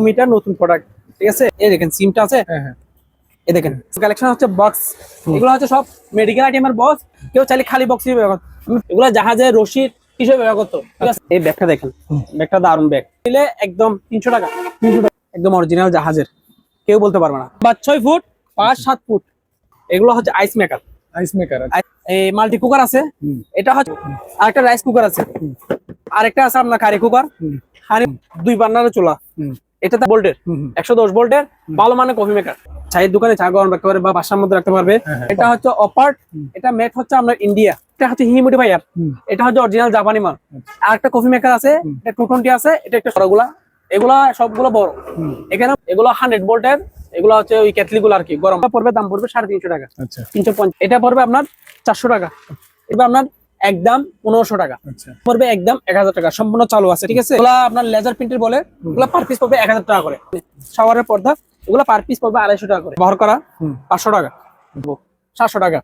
Metre নতুন product, ঠিক আছে। এই দেখেন সিমটা আছে, এই দেখেন কালেকশন হচ্ছে বক্স, এগুলো হচ্ছে সব মেডিকেল আইটেমের বক্স। কেউ চাইলে খালি বক্স ব্যবহার করতে, এগুলো জাহাজের রশিদ হিসেবে ব্যবহার করতো, ঠিক আছে। এই ব্যাগটা দেখেন, ব্যাগটা দারুন ব্যাগ, নিলে একদম 300 টাকা, 300 টাকা একদম অরিজিনাল জাহাজের, কেউ বলতে পারবে না। বা 6 ফুট 5-7 ফুট, এগুলো হচ্ছে আইস মেকার। এই মাল্টি কুকার আছে, এটা হচ্ছে আরেকটা রাইস কুকার আছে, আরেকটা আছে আপনার কারি কুকার, হাড়ি 2 বার্নারের চুলা। এটা ভোল্টের 110 ভোল্টের ভালো মানের কফি মেকার। চায়ের দোকানে চা গরম রাখতে পারবে বা বাসার মধ্যে রাখতে পারবে। এটা হচ্ছে অপার্ট, এটা মেড হচ্ছে আপনার ইন্ডিয়া, এটা হচ্ছে হিউমিডিফায়ার, এটা হচ্ছে অরিজিনাল জাপানি মাল। আর একটা কফি মেকার আছে, এটা 220 আছে, এটা একটা বড়গুলা, এগুলা সবগুলো বড়। এখানে এগুলো 100 ভোল্টের, এগুলো হচ্ছে ওই কেটলি গুলো আর কি, গরম পড়বে, দাম পড়বে 350 টাকা, 350। এটা পড়বে আপনার 400 টাকা, এবার আপনার একদম 1500 টাকা পড়বে, একদম 1000 টাকা, সম্পূর্ণ চালু আছে, ঠিক আছে। এগুলা আপনার লেজার প্রিন্টের বলে, এগুলা পার পিস পড়বে 1000 টাকা করে। শাওয়ারের পর্দা, এগুলা পার পিস পড়বে 250 টাকা করে। ব্যবহার করা 500 টাকা, 700 টাকা।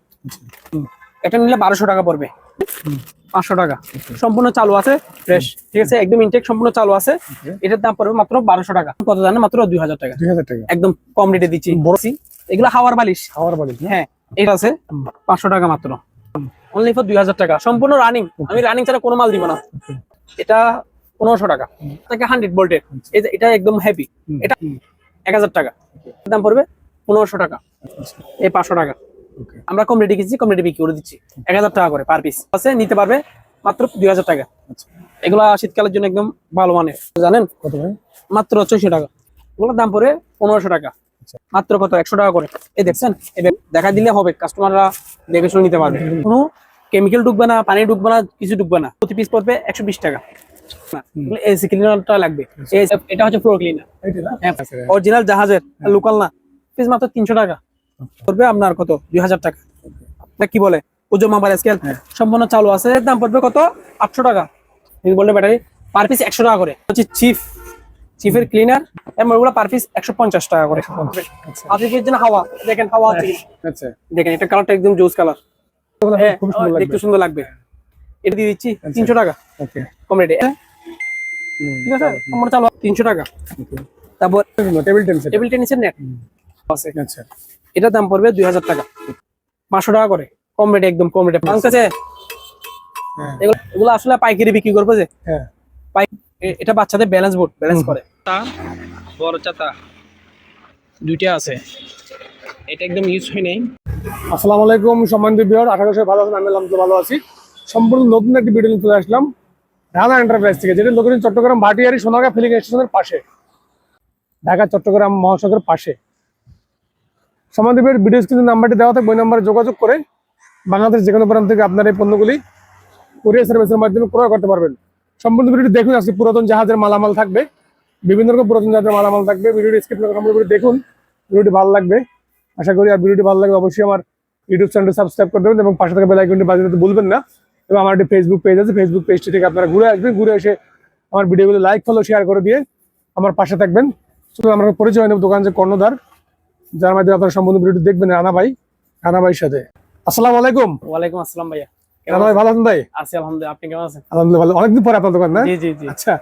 এটা নিলে 1200 টাকা পড়বে, 500 টাকা। সম্পূর্ণ চালু আছে, ফ্রেশ, ঠিক আছে, একদম ইনটেক, সম্পূর্ণ চালু আছে। এটার দাম পড়বে মাত্র 1200 টাকা। কত জানেন? মাত্র 2000 টাকা, একদম কম রেটে দিচ্ছি। এগুলো হাওয়ার বালিশ, হ্যাঁ, এটা আছে 500 টাকা মাত্র, অনলি ফর 2000 টাকা, সম্পূর্ণ রানিং। আমি রানিং ছাড়া কোনো মাল দিব না। এটা 1500 টাকা, 100 ভোল্টের, এটা একদম হেভি, এটা 1000 টাকা, দাম পড়বে 1500 টাকা। এই 500 টাকা আমরা কম রেটে কিনছি, কম রেটে বিক্রি করে দিচ্ছি 1000 টাকা করে পার পিস আছে, নিতে পারবে মাত্র 2000 টাকা। এগুলা শীতকালের জন্য একদম ভালো মানের, জানেন কত? মাত্র 600 টাকা। এগুলোর দাম পড়ে 1500 টাকা, মাত্র কত 100 টাকা করে। এই দেখছেন, দেখা দিলে হবে, কাস্টমাররা দেখে শুনে নিতে পারবে। কোনো কেমিক্যাল ঢুকবে না, পানি ঢুকবে না, কিছু ঢুকবে না। প্রতি পিস পড়বে 120 টাকা। এসি ক্লিনারটা লাগবে, এটা হচ্ছে ফ্লোর ক্লিনার, অরিজিনাল জাহাজের, লোকাল না। পিস মাত্র 300 টাকা পড়বে আপনার কত 2000 টাকা। কি বলে ওজন মাপার স্কেল, সম্পূর্ণ চালু আছে। দাম পড়বে কত 800 টাকা। বললে ব্যাটারি পার পিস 100 টাকা করে। হচ্ছে চিফের ক্লিনার, এবং ওগুলো পার পিস 150 টাকা করে। আপনি জন্য হাওয়া দেখেন, হাওয়া হচ্ছে, দেখেন এটা কালারটা একদম জোস কালার, দেখতে সুন্দর লাগবে। এটা দিয়ে দিচ্ছি 300 টাকা, কম রেটে, ঠিক আছে। সম্পূর্ণ চালু 300 টাকা। তারপর টেবিল টেনিসের নেট আছে, এটার দাম পড়বে 2000 টাকা, 500 টাকা করে, কম রেটে, একদম কম রেটে। আমার কাছে এগুলো আসলে পাইকারি বিক্রি করবে যে, এটা বাচ্চাদের ব্যালেন্স বোর্ড, ব্যালেন্স করে। বড় চাতা দুইটা আছে, এটা একদম ইউজ হয় নাই। আসসালামু আলাইকুম সম্মানিত ভিউয়ার, আশা করি ভালো আছেন। আমি আলহামদুলিল্লাহ ভালো আছি। সম্পূর্ণ নতুন একটি ভিডিও নিয়ে চলে আসলাম রানা এন্টারপ্রাইজ থেকে, যেটা লোকেশন চট্টগ্রাম ভাটিয়ারি সোনারগাঁ ফিলিং স্টেশনের পাশে, ঢাকা চট্টগ্রাম মহাসড়কের পাশে। সম্মানিত ভিডিও স্ক্রিনে নাম্বারটি দেওয়া থাকবে, ওই নাম্বারে যোগাযোগ করে বাংলাদেশ যে কোনো প্রান্ত থেকে আপনার এই পণ্যগুলি কুরিয়ার সার্ভিসের মাধ্যমে ক্রয় করতে পারবেন। সম্পূর্ণ ভিডিওটি দেখুন। আজকে পুরাতন জাহাজের মালামাল থাকবে, বিভিন্ন রকম পুরাতন জাহাজের মালামাল থাকবে। ভিডিওটি স্কিপ করে সম্পূর্ণ ভিডিও দেখুন, ভিডিওটি ভালো লাগবে আশা করি। আর ভিডিওটি ভালো লাগবে অবশ্যই আমার ইউটিউব চ্যানেলটি সাবস্ক্রাইব করে দেবেন এবং পাশে থাকা বেল আইকনটি বাজিয়ে দিতে ভুলবেন না। এবং আমার একটি ফেসবুক পেজ আছে, ফেসবুক পেজটি থেকে আপনারা ঘুরে আসবেন, ঘুরে এসে আমার ভিডিওগুলো লাইক ফলো শেয়ার করে দিয়ে আমার পাশে থাকবেন। শুধু আমরা পরিচয় নেব দোকান যে কর্ণধার, যার মাধ্যমে আপনারা সম্পূর্ণ ভিডিওটি দেখবেন রানা ভাইয়ের সাথে। আসসালামু আলাইকুম। ওয়ালাইকুম আসসালাম ভাইয়া, রানা ভাই ভালো আছেন? ভাই আছি আলহামদুলিল্লাহ, আপনি কেমন আছেন? আলহামদুলিল্লাহ ভালো। অনেকদিন পরে আপনার দোকান না? জি জি জি। আচ্ছা,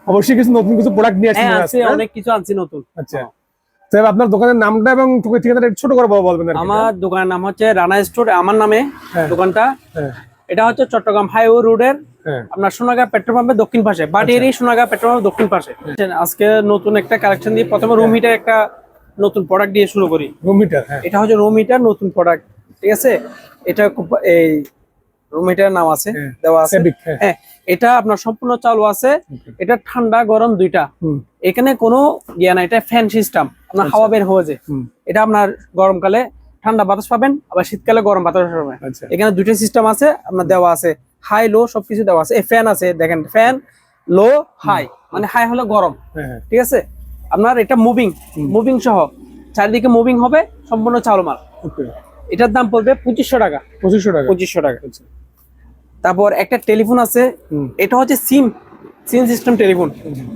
অবশ্যই কিছু নতুন কিছু প্রোডাক্ট নিয়ে আসছেন? অনেক কিছু আনছি নতুন। আচ্ছা, তাহলে আপনার দোকানের নামটা এবং ঠিকানাটা ছোট করে বলবেন। আমার দোকানের নাম হচ্ছে রানা স্টোর, আমার নামে দোকানটা। এটা হচ্ছে চট্টগ্রাম হাইওয়ে রোডের আপনার সোনাগাঁ পেট্রোল পাম্পের দক্ষিণ পাশে, বাটিয়ারি সোনাগাঁ পেট্রোল পাম্পের দক্ষিণ পাশে। আজকে নতুন একটা কালেকশন দিয়ে, প্রথমে রুম হিটার একটা নতুন প্রোডাক্ট দিয়ে শুরু করি। রুম হিটার, এটা হচ্ছে রুম হিটার নতুন প্রোডাক্ট, ঠিক আছে। এটা এই রুম হিটার নাম আছে, দেওয়া আছে। হ্যাঁ, এটা আপনার সম্পূর্ণ চালু আছে। এটা ঠান্ডা গরম দুইটা, এখানে কোনো ইয়ে না, এটা ফ্যান সিস্টেম, আপনার হাওয়া বের হয়ে যায়। এটা আপনার গরমকালে ঠান্ডা বাতাস পাবেন, আবার শীতকালে গরম বাতাস পাবেন। এখানে দুইটা সিস্টেম আছে, আপনার দেওয়া আছে, হাই লো সবকিছু দেওয়া আছে। এই ফ্যান আছে, দেখেন ফ্যান লো হাই, মানে হাই হলো গরম, ঠিক আছে। আপনার এটা মুভিং সহ চারিদিকে মুভিং হবে, সম্পূর্ণ চালু মাল। এটার দাম পড়বে 2500 টাকা, 2500 টাকা। তারপর একটা টেলিফোন আছে, এটা হচ্ছে সিম সিস্টেম টেলিফোন।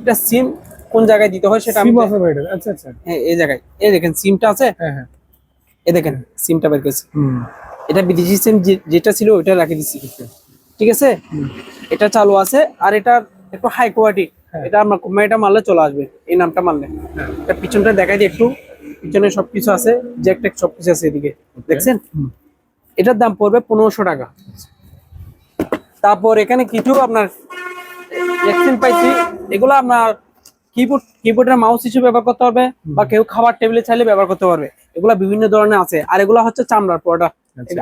এটা সিম কোন জায়গায় দিতে হয় সেটা আমি, হ্যাঁ এই জায়গায়, এই দেখেন সিমটা আছে, এই দেখেন সিমটা বের করেছি। এটা বিদেশি সিম যেটা ছিল ওইটা রেখে দিচ্ছি, ঠিক আছে। এটা চালু আছে। আর এটা একটু হাই কোয়ালিটি, এটা আমরা এটা মারলে চলে আসবে, এই নামটা মারলে। এটা পিছনটা দেখাই দিই একটু, পিছনে সবকিছু আছে, জ্যাক ট্যাক সবকিছু আছে এদিকে, দেখছেন? এটার দাম পড়বে 1500 টাকা। তারপর এখানে কিছু আপনার ভ্যাকসিন পাইছি, এগুলো আপনার কিবোর্ডের মাউস হিসেবে ব্যবহার করতে পারবে, বা কেউ খাবার টেবিলে চাইলে ব্যবহার করতে পারবে। এগুলা বিভিন্ন ধরনের আছে, আর এগুলা হচ্ছে চামড়ার প্রোডাক্ট।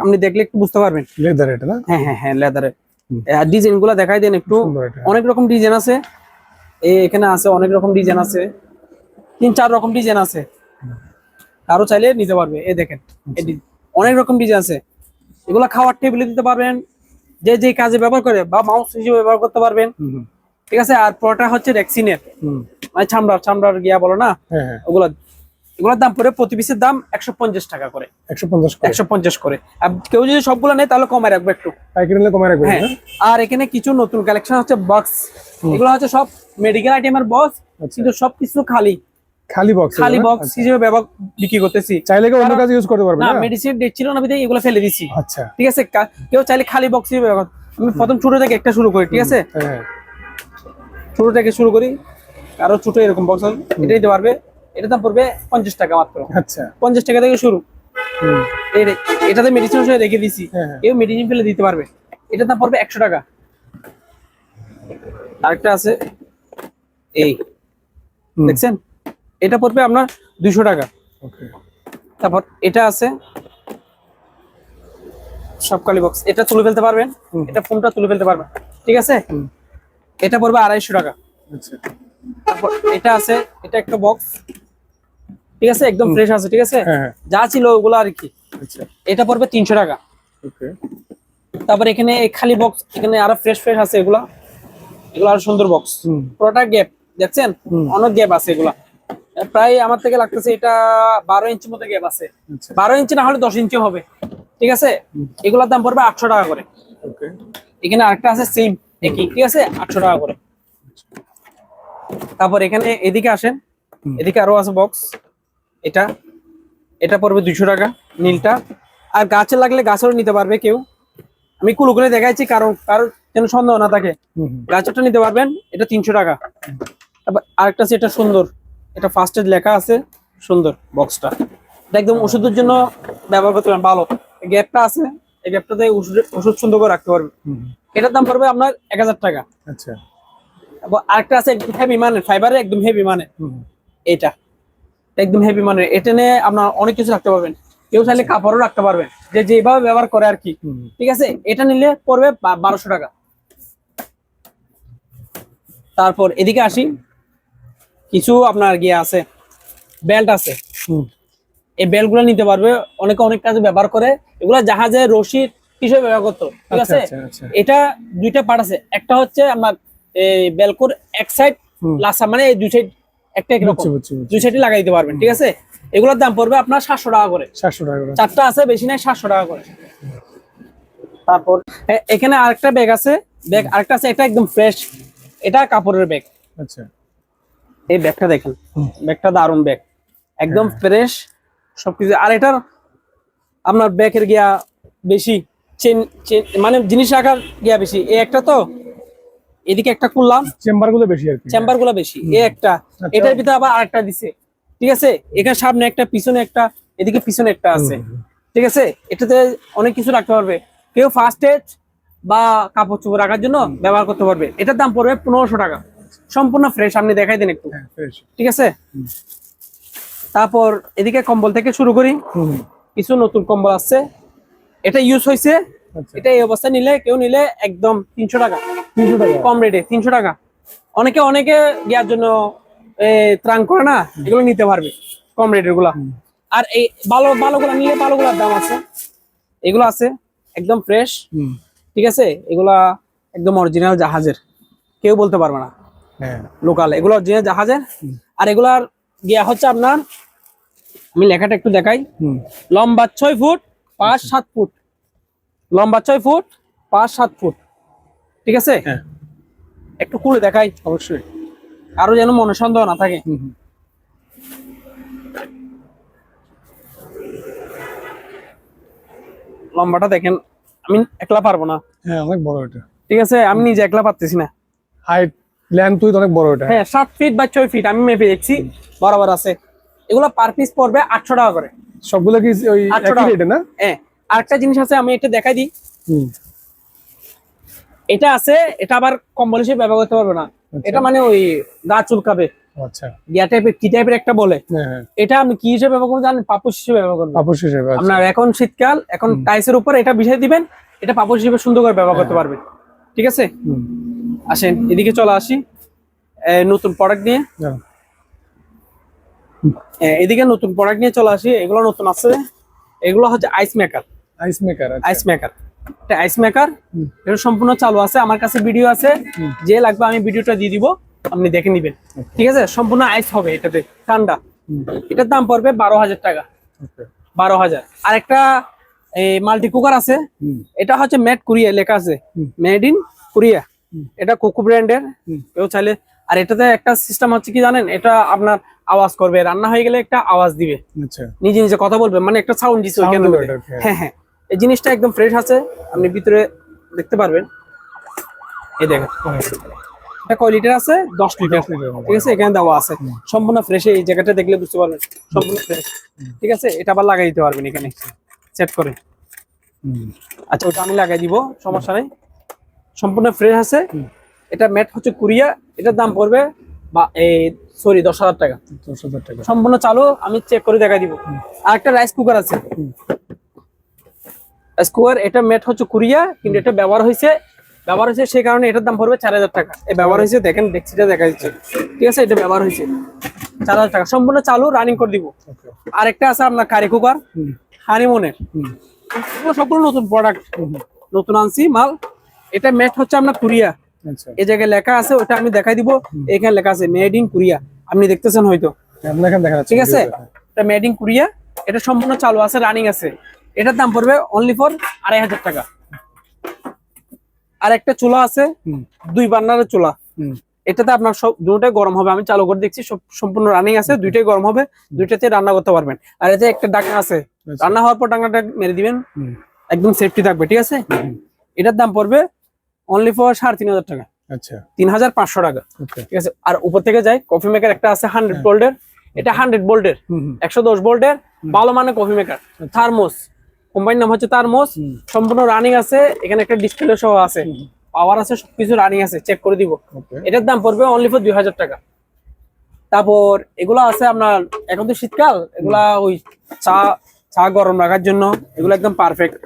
আপনি দেখলে একটু বুঝতে পারবেন। লেদার এটা না? হ্যাঁ হ্যাঁ হ্যাঁ, লেদারের। ডিজাইন গুলা দেখাই দেন একটু। অনেক রকম ডিজাইন আছে, এখানে আছে অনেক রকম ডিজাইন আছে, 3-4 রকম ডিজাইন আছে। আরো চাইলে নিতে পারবে। এই দেখেন, অনেক রকম ডিজাইন আছে। এগুলা খাওয়ার টেবিলে দিতে পারবেন, যে যে কাজে ব্যবহার করে, বা মাউস হিসেবে ব্যবহার করতে পারবেন। ঠিক আছে। আর পুরোটা হচ্ছে রেক্সিনের, মানে চামড়ার গিয়া বলো না, এগুলোর দাম পড়ে প্রতি পিসের দাম 150 টাকা করে। 150 করে। আর কেউ যদি সবগুলো নেয় তাহলে কমায় রাখবে একটু, কমায় রাখবে। হ্যাঁ। আর এখানে কিছু নতুন কালেকশন হচ্ছে বক্স, এগুলো হচ্ছে সব মেডিকেল আইটেমের বক্স, কিন্তু সবকিছু খালি বক্স হিসেবে বিক্রি করতেছি। চাইলে অন্য কাজে ইউজ করতে পারবে না, মেডিসিন ডেট ছিল না, বিধায় এগুলো ফেলে দিছি। আচ্ছা, ঠিক আছে। কেউ চাইলে খালি বক্স হিসেবে ব্যবহার। আমি প্রথম ছোট থেকে একটা শুরু করি, ঠিক আছে? ছোট থেকে শুরু করি, আরো ছোট এরকম বক্স এটা দিতে পারবে। এটার দাম পড়বে 50 টাকা মাত্র। আচ্ছা, 50 টাকা থেকে শুরু। এটাতে মেডিসিন রেখে দিছি, কেউ মেডিসিন ফেলে দিতে পারবে। এটার দাম পড়বে 100 টাকা। আরেকটা আছে, এই দেখছেন, এটা পড়বে আপনার 200 টাকা। তারপর এটা আছে সবকালি বক্স, এটা তুলে ফেলতে পারবেন, এটা ফোনটা তুলে ফেলতে পারবেন। ঠিক আছে। এটা পড়বে 250 টাকা। তারপর এটা আছে, এটা একটা বক্স, ঠিক আছে, একদম ফ্রেশ আছে। ঠিক আছে, যা ছিল ওগুলো আর কি। এটা পড়বে 300 টাকা। তারপর এখানে খালি বক্স, এখানে আরো ফ্রেশ আছে, এগুলো আরো সুন্দর বক্স, পুরোটা গ্যাপ দেখছেন, অনেক গ্যাপ আছে। এগুলা প্রায় আমার থেকে লাগতেছে এটা 12 ইঞ্চির মতো গ্যাপ আছে। 12 ইঞ্চি না হলে 10 ইঞ্চি হবে। ঠিক আছে। এগুলোর দাম পড়বে 800 টাকা করে। এখানে আরেকটা আছে সেম একই, ঠিক আছে, 800 টাকা করে। তারপর এখানে এদিকে আসেন, এদিকে আরো আছে বক্স, এটা পড়বে 200 টাকা নীলটা। আর গাছের লাগলে গাছেরও নিতে পারবে কেউ, আমি কুলো করে দেখাইছি, কারণ যেন সন্দেহ না থাকে। গাছেরটা নিতে পারবেন, এটা 300 টাকা। তারপর আরেকটা আছে, এটা সুন্দর, এটা ফার্স্ট এড লেখা আছে, সুন্দর বক্সটা। এটা একদম ওষুধের জন্য ব্যবহার করতে পারেন, ভালো। গ্যাপটা আছে, এই গ্যাপটাতে ওষুধ সুন্দর করে রাখতে পারবে। এটার দাম পড়বে আপনার 1000 টাকা। আচ্ছা। আরেকটা আছে একদম হেভি মানের, ফাইবারে একদম হেভি মানের, এটা একদম হেভি মানের। এটা নিয়ে আপনার অনেক কিছু রাখতে পারবেন, কেউ চাইলে কাপড়ও রাখতে পারবেন, যে যেভাবে ব্যবহার করে আর কি। ঠিক আছে। এটা নিলে পড়বে 1200 টাকা। তারপর এদিকে আসি, কিছু আপনার গিয়ে আছে বেল্ট আছে, এই বেল্ট গুলো নিতে পারবে, অনেকে অনেক কাজে ব্যবহার করে। এগুলা জাহাজের রশিদ হিসেবে ব্যবহার করতো। ঠিক আছে। এটা দুইটা পার্ট আছে, একটা হচ্ছে আমার এই বেলকুর এক সাইড লাসা, মানে এই দুই সাইড একটা একরকম, দুই সাইডে লাগাই দিতে পারবেন। ঠিক আছে। এগুলোর দাম পড়বে আপনার 700 টাকা করে। 700 টাকা করে চারটা আছে, বেশি নাই, 700 টাকা করে। তারপর এখানে আরেকটা ব্যাগ আছে, আরেকটা আছে, এটা একদম ফ্রেশ, এটা কাপড়ের ব্যাগ। আচ্ছা। এই ব্যাগটা দেখেন, ব্যাগটা দারুন ব্যাগ, একদম ফ্রেশ সবকিছু। আর এটার আপনার ব্যাগের গিয়া বেশি, মানে জিনিস রাখার গিয়া বেশি। এই একটা তো এদিকে একটা খুললাম, চেম্বার গুলো বেশি, এই একটা, এটার ভিতরে আবার আরেকটা দিছে। ঠিক আছে। এখানে সামনে একটা, পিছনে একটা, এদিকে পিছনে একটা আছে। ঠিক আছে। এটাতে অনেক কিছু রাখতে পারবে, কেউ ফার্স্ট এড বা কাপড় চোপড় রাখার জন্য ব্যবহার করতে পারবে। এটার দাম পড়বে 1500 টাকা, সম্পূর্ণ ফ্রেশ। আপনি দেখাই দেন একটু। ঠিক আছে। তারপর এদিকে কম্বল থেকে শুরু করি, কিছু নতুন কম্বল আসছে, এটা ইউজ হয়েছে। এটা এই অবস্থায় কেউ নিলে একদম 300 টাকা, কম রেটে 300 টাকা। অনেকে দেওয়ার জন্য ত্রাণ করে না, এগুলো নিতে পারবে কম রেটের গুলা। আর এই ভালোগুলা নিলে ভালোগুলার দাম আছে, এগুলো আছে একদম ফ্রেশ। ঠিক আছে। এগুলা একদম অরিজিনাল জাহাজের, কেউ বলতে পারবে না লোকাল, এগুলো অরিজিনাল জাহাজের। আর এগুলার গিয়া হচ্ছে আপনার, আমি লেখাটা একটু দেখাই, লম্বা 6 ফুট 5-7 ফুট, লম্বা 6 ফুট 5-7 ফুট। ঠিক আছে। একটু খুলে দেখাই, অবশ্যই, আরো যেন মনে সন্দেহ না থাকে। লম্বাটা দেখেন, আমি একলা পারবো না, অনেক বড় এটা। ঠিক আছে। আমি নিজে একলা পারতেছি না, হাইট লেন্থ উইথ অনেক বড় এটা। হ্যাঁ 7 ফিট বা 6 ফিট আমি মেপে দেখছি, বরাবর আছে। এগুলো পার পিস পড়বে 800 টাকা করে। সবগুলো কি ওই 800 একই টাকা রেটে না? হ্যাঁ। আরেকটা জিনিস আছে, আমি এটা দেখাই দিই। হুম। এটা আছে, এটা আবার কম্বল হিসেবে ব্যবহার করতে পারবে না। এটা মানে ওই গা চুলকাবে, আচ্ছা। ইয়া টাইপের কি টাইপের একটা বলে, হ্যাঁ। এটা আমি কি হিসেবে ব্যবহার করবো জানেন? পাপোশ হিসেবে ব্যবহার করবো। পাপোশ হিসেবে। আচ্ছা। আপনার এখন শীতকাল, এখন টাইসের উপর এটা বিছাই দিবেন, এটা পাপোশ হিসেবে সুন্দর করে ব্যবহার করতে পারবেন। ঠিক আছে, আসেন এদিকে চলে আসি নতুন প্রোডাক্ট নিয়ে। এদিকে নতুন প্রোডাক্ট নিয়ে চলে আসি। এগুলো নতুন আছে, এগুলো হচ্ছে ice maker. Ice maker. Ice maker, এটা আইস মেকার, এটা সম্পূর্ণ চালু আছে। আমার কাছে ভিডিও আছে, যে লাগবে আমি ভিডিওটা দিয়ে দিব, আপনি দেখে নিবেন। ঠিক আছে, সম্পূর্ণ আইস হবে এটাতে, ঠান্ডা। এটার দাম পড়বে 12,000 টাকা। 12,000। আর একটা মাল্টি কুকার আছে, এটা হচ্ছে মেড কোরিয়া লেখা আছে, মেড ইন কোরিয়া। এটা কোকো ব্র্যান্ডের, কেউ চাইলে। আর এটাতে একটা সিস্টেম হচ্ছে কি জানেন? এটা আপনার আওয়াজ করবে, রান্না হয়ে গেলে একটা আওয়াজ দিবে, নিজে নিজে কথা বলবে, মানে একটা সাউন্ড দিচ্ছে ওইখানে। হ্যাঁ হ্যাঁ, এই জিনিসটা একদম ফ্রেশ আছে, আপনি ভিতরে দেখতে পারবেন। এই দেখেন, এটা কয় লিটার আছে? 10 লিটার। ঠিক আছে, এখানে দেওয়া আছে, সম্পূর্ণ ফ্রেশ। এই জায়গাটা দেখলে বুঝতে পারবেন সম্পূর্ণ ফ্রেশ। ঠিক আছে, এটা আবার লাগাই দিতে পারবেন এখানে সেট করে। আচ্ছা, ওটা আমি লাগাই দিব, সমস্যা নেই, সম্পূর্ণ ফ্রেশ আছে। এটা ম্যাট হচ্ছে কোরিয়া, এটার দাম পড়বে 10,000 টাকা। 10,000 টাকা সম্পূর্ণ চালু, আমি চেক করে দেখাই দিব। আর একটা রাইস কুকার আছে, রাইস কুকার, এটা ম্যাট হচ্ছে কোরিয়া, কিন্তু এটা ব্যবহার হয়েছে সেই কারণে এটার দাম পড়বে 4,000 টাকা। এই ব্যবহার হয়েছে, দেখেন ডেক্সিটা দেখা যাচ্ছে। ঠিক আছে, এটা ব্যবহার হয়েছে 4,000 টাকা, সম্পূর্ণ চালু, রানিং করে দিব। আর একটা আছে আপনার কারি কুকার, হানিমুনের। সবগুলো নতুন প্রোডাক্ট, নতুন আনছি মাল। এটা ম্যাট হচ্ছে আপনার কোরিয়া, এই জায়গায় লেখা আছে, ওটা আমি দেখাই দিব। এখানে লেখা আছে মেড ইন কোরিয়া, আপনি দেখতেছেন হয়তো। ঠিক আছে, এটা মেড ইন কোরিয়া, এটা সম্পূর্ণ চালু আছে, রানিং আছে। এটার দাম পড়বে অনলি ফর 2,500 টাকা। আর একটা চুলা আছে, 2 বার্নারের চুলা, এটাতে আপনার সব দুটোটাই গরম হবে। আমি চালু করে দেখছি, সব সম্পূর্ণ রানিং আছে, দুইটাই গরম হবে, দুইটাতে রান্না করতে পারবেন। আর এতে একটা ডাকনা আছে, রান্না হওয়ার পর ডাকনাটা মেরে দিবেন, একদম সেফটি থাকবে। ঠিক আছে, এটার দাম পড়বে অনলি ফর 3,500 টাকা। আচ্ছা, 3,500 টাকা। ঠিক আছে, আর উপর থেকে যাই, কফি মেকার একটা আছে 100 ভোল্টের, এটা 100 ভোল্টের, 110 ভোল্টের, ভালো মানে কফি মেকার। থার্মোস, কোম্পানির নাম হচ্ছে থার্মোস, সম্পূর্ণ রানিং আছে। এখানে একটা ডিসপ্লে সহ আছে, পাওয়ার আছে, সবকিছু রানিং আছে, চেক করে দিব। এটার দাম পড়বে অনলি ফর 2,000 টাকা। তারপর এগুলো আছে আপনার, এখন তো শীতকাল, এগুলা ওই চা গরম রাখার জন্য, এগুলো একদম পারফেক্ট।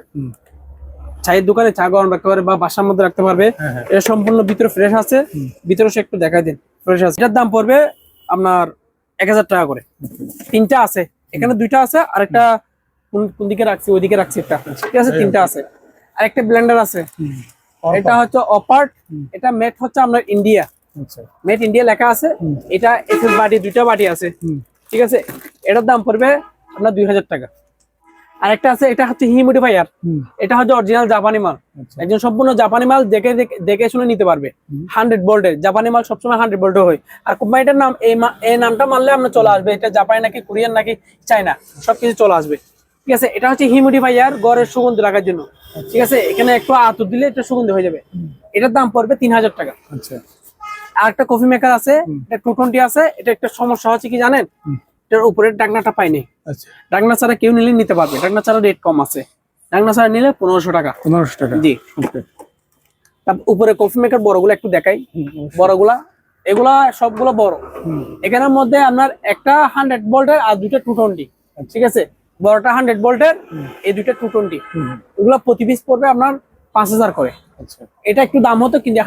চায়ের দোকানে চা গরম রাখতে পারবে বা বাসার মধ্যে রাখতে পারবে। এটা সম্পূর্ণ ভিতরে ফ্রেশ আছে, ভিতরে সে একটু দেখাই দিন, ফ্রেশ আছে। এটার দাম পড়বে আপনার 1,000 টাকা করে। 3টা আছে, এখানে 2টা আছে, আর একটা কোন দিকে রাখছি, ওইদিকে রাখছি একটা। ঠিক আছে, 3টা আছে। আর একটা ব্লেন্ডার আছে, এটা হচ্ছে অপার্ট, এটা মেড হচ্ছে আপনার ইন্ডিয়া, মেড ইন্ডিয়া লেখা আছে। এটা এসএস বাটি, 2টা বাটি আছে। ঠিক আছে, এটার দাম পড়বে আপনার 2,000 টাকা। আরেকটা আছে, এটা হচ্ছে হিউমিডিফায়ার, এটা হচ্ছে অরিজিনাল জাপানি মাল, একজন সম্পূর্ণ জাপানি মাল দেখে শুনে নিতে পারবে। 100 ভোল্টের জাপানি মাল সবসময় 100 ভোল্টের হয়। আর কোম্পানিটার নাম, এই নামটা মানলে আপনার চলে আসবে, এটা জাপানি নাকি কোরিয়ান নাকি চায়না, সবকিছু চলে আসবে। ঠিক আছে, এটা হচ্ছে হিউমিডিফায়ার, ঘরের সুগন্ধি রাখার জন্য। ঠিক আছে, এখানে একটু আতর দিলে এটা সুগন্ধি হয়ে যাবে। এটার দাম পড়বে 3,000 টাকা। আর একটা কফি মেকার আছে, এটা 220 আছে। এটা একটা সমস্যা হচ্ছে কি জানেন? এটার উপরের ডাকনাটা পাইনি। ডাকনা ছাড়া কেউ নিলে নিতে পারবে, ডাকনা ছাড়া রেট কম আছে, ডাকনা ছাড়া নিলে 1,500 টাকা। 1,500 টাকা, জি। উপরে কফি মেকার বড়গুলো একটু দেখাই, বড়গুলা, এগুলা সবগুলো বড়। এখানের মধ্যে আপনার একটা 100 ভোল্টের আর 2টা 220। ঠিক আছে, বড়টা 100 ভোল্টের, এই 2টা 220। এগুলো প্রতি পিস পড়বে আপনার 5,000 করে। এটা একটু দাম হতো, কিন্তু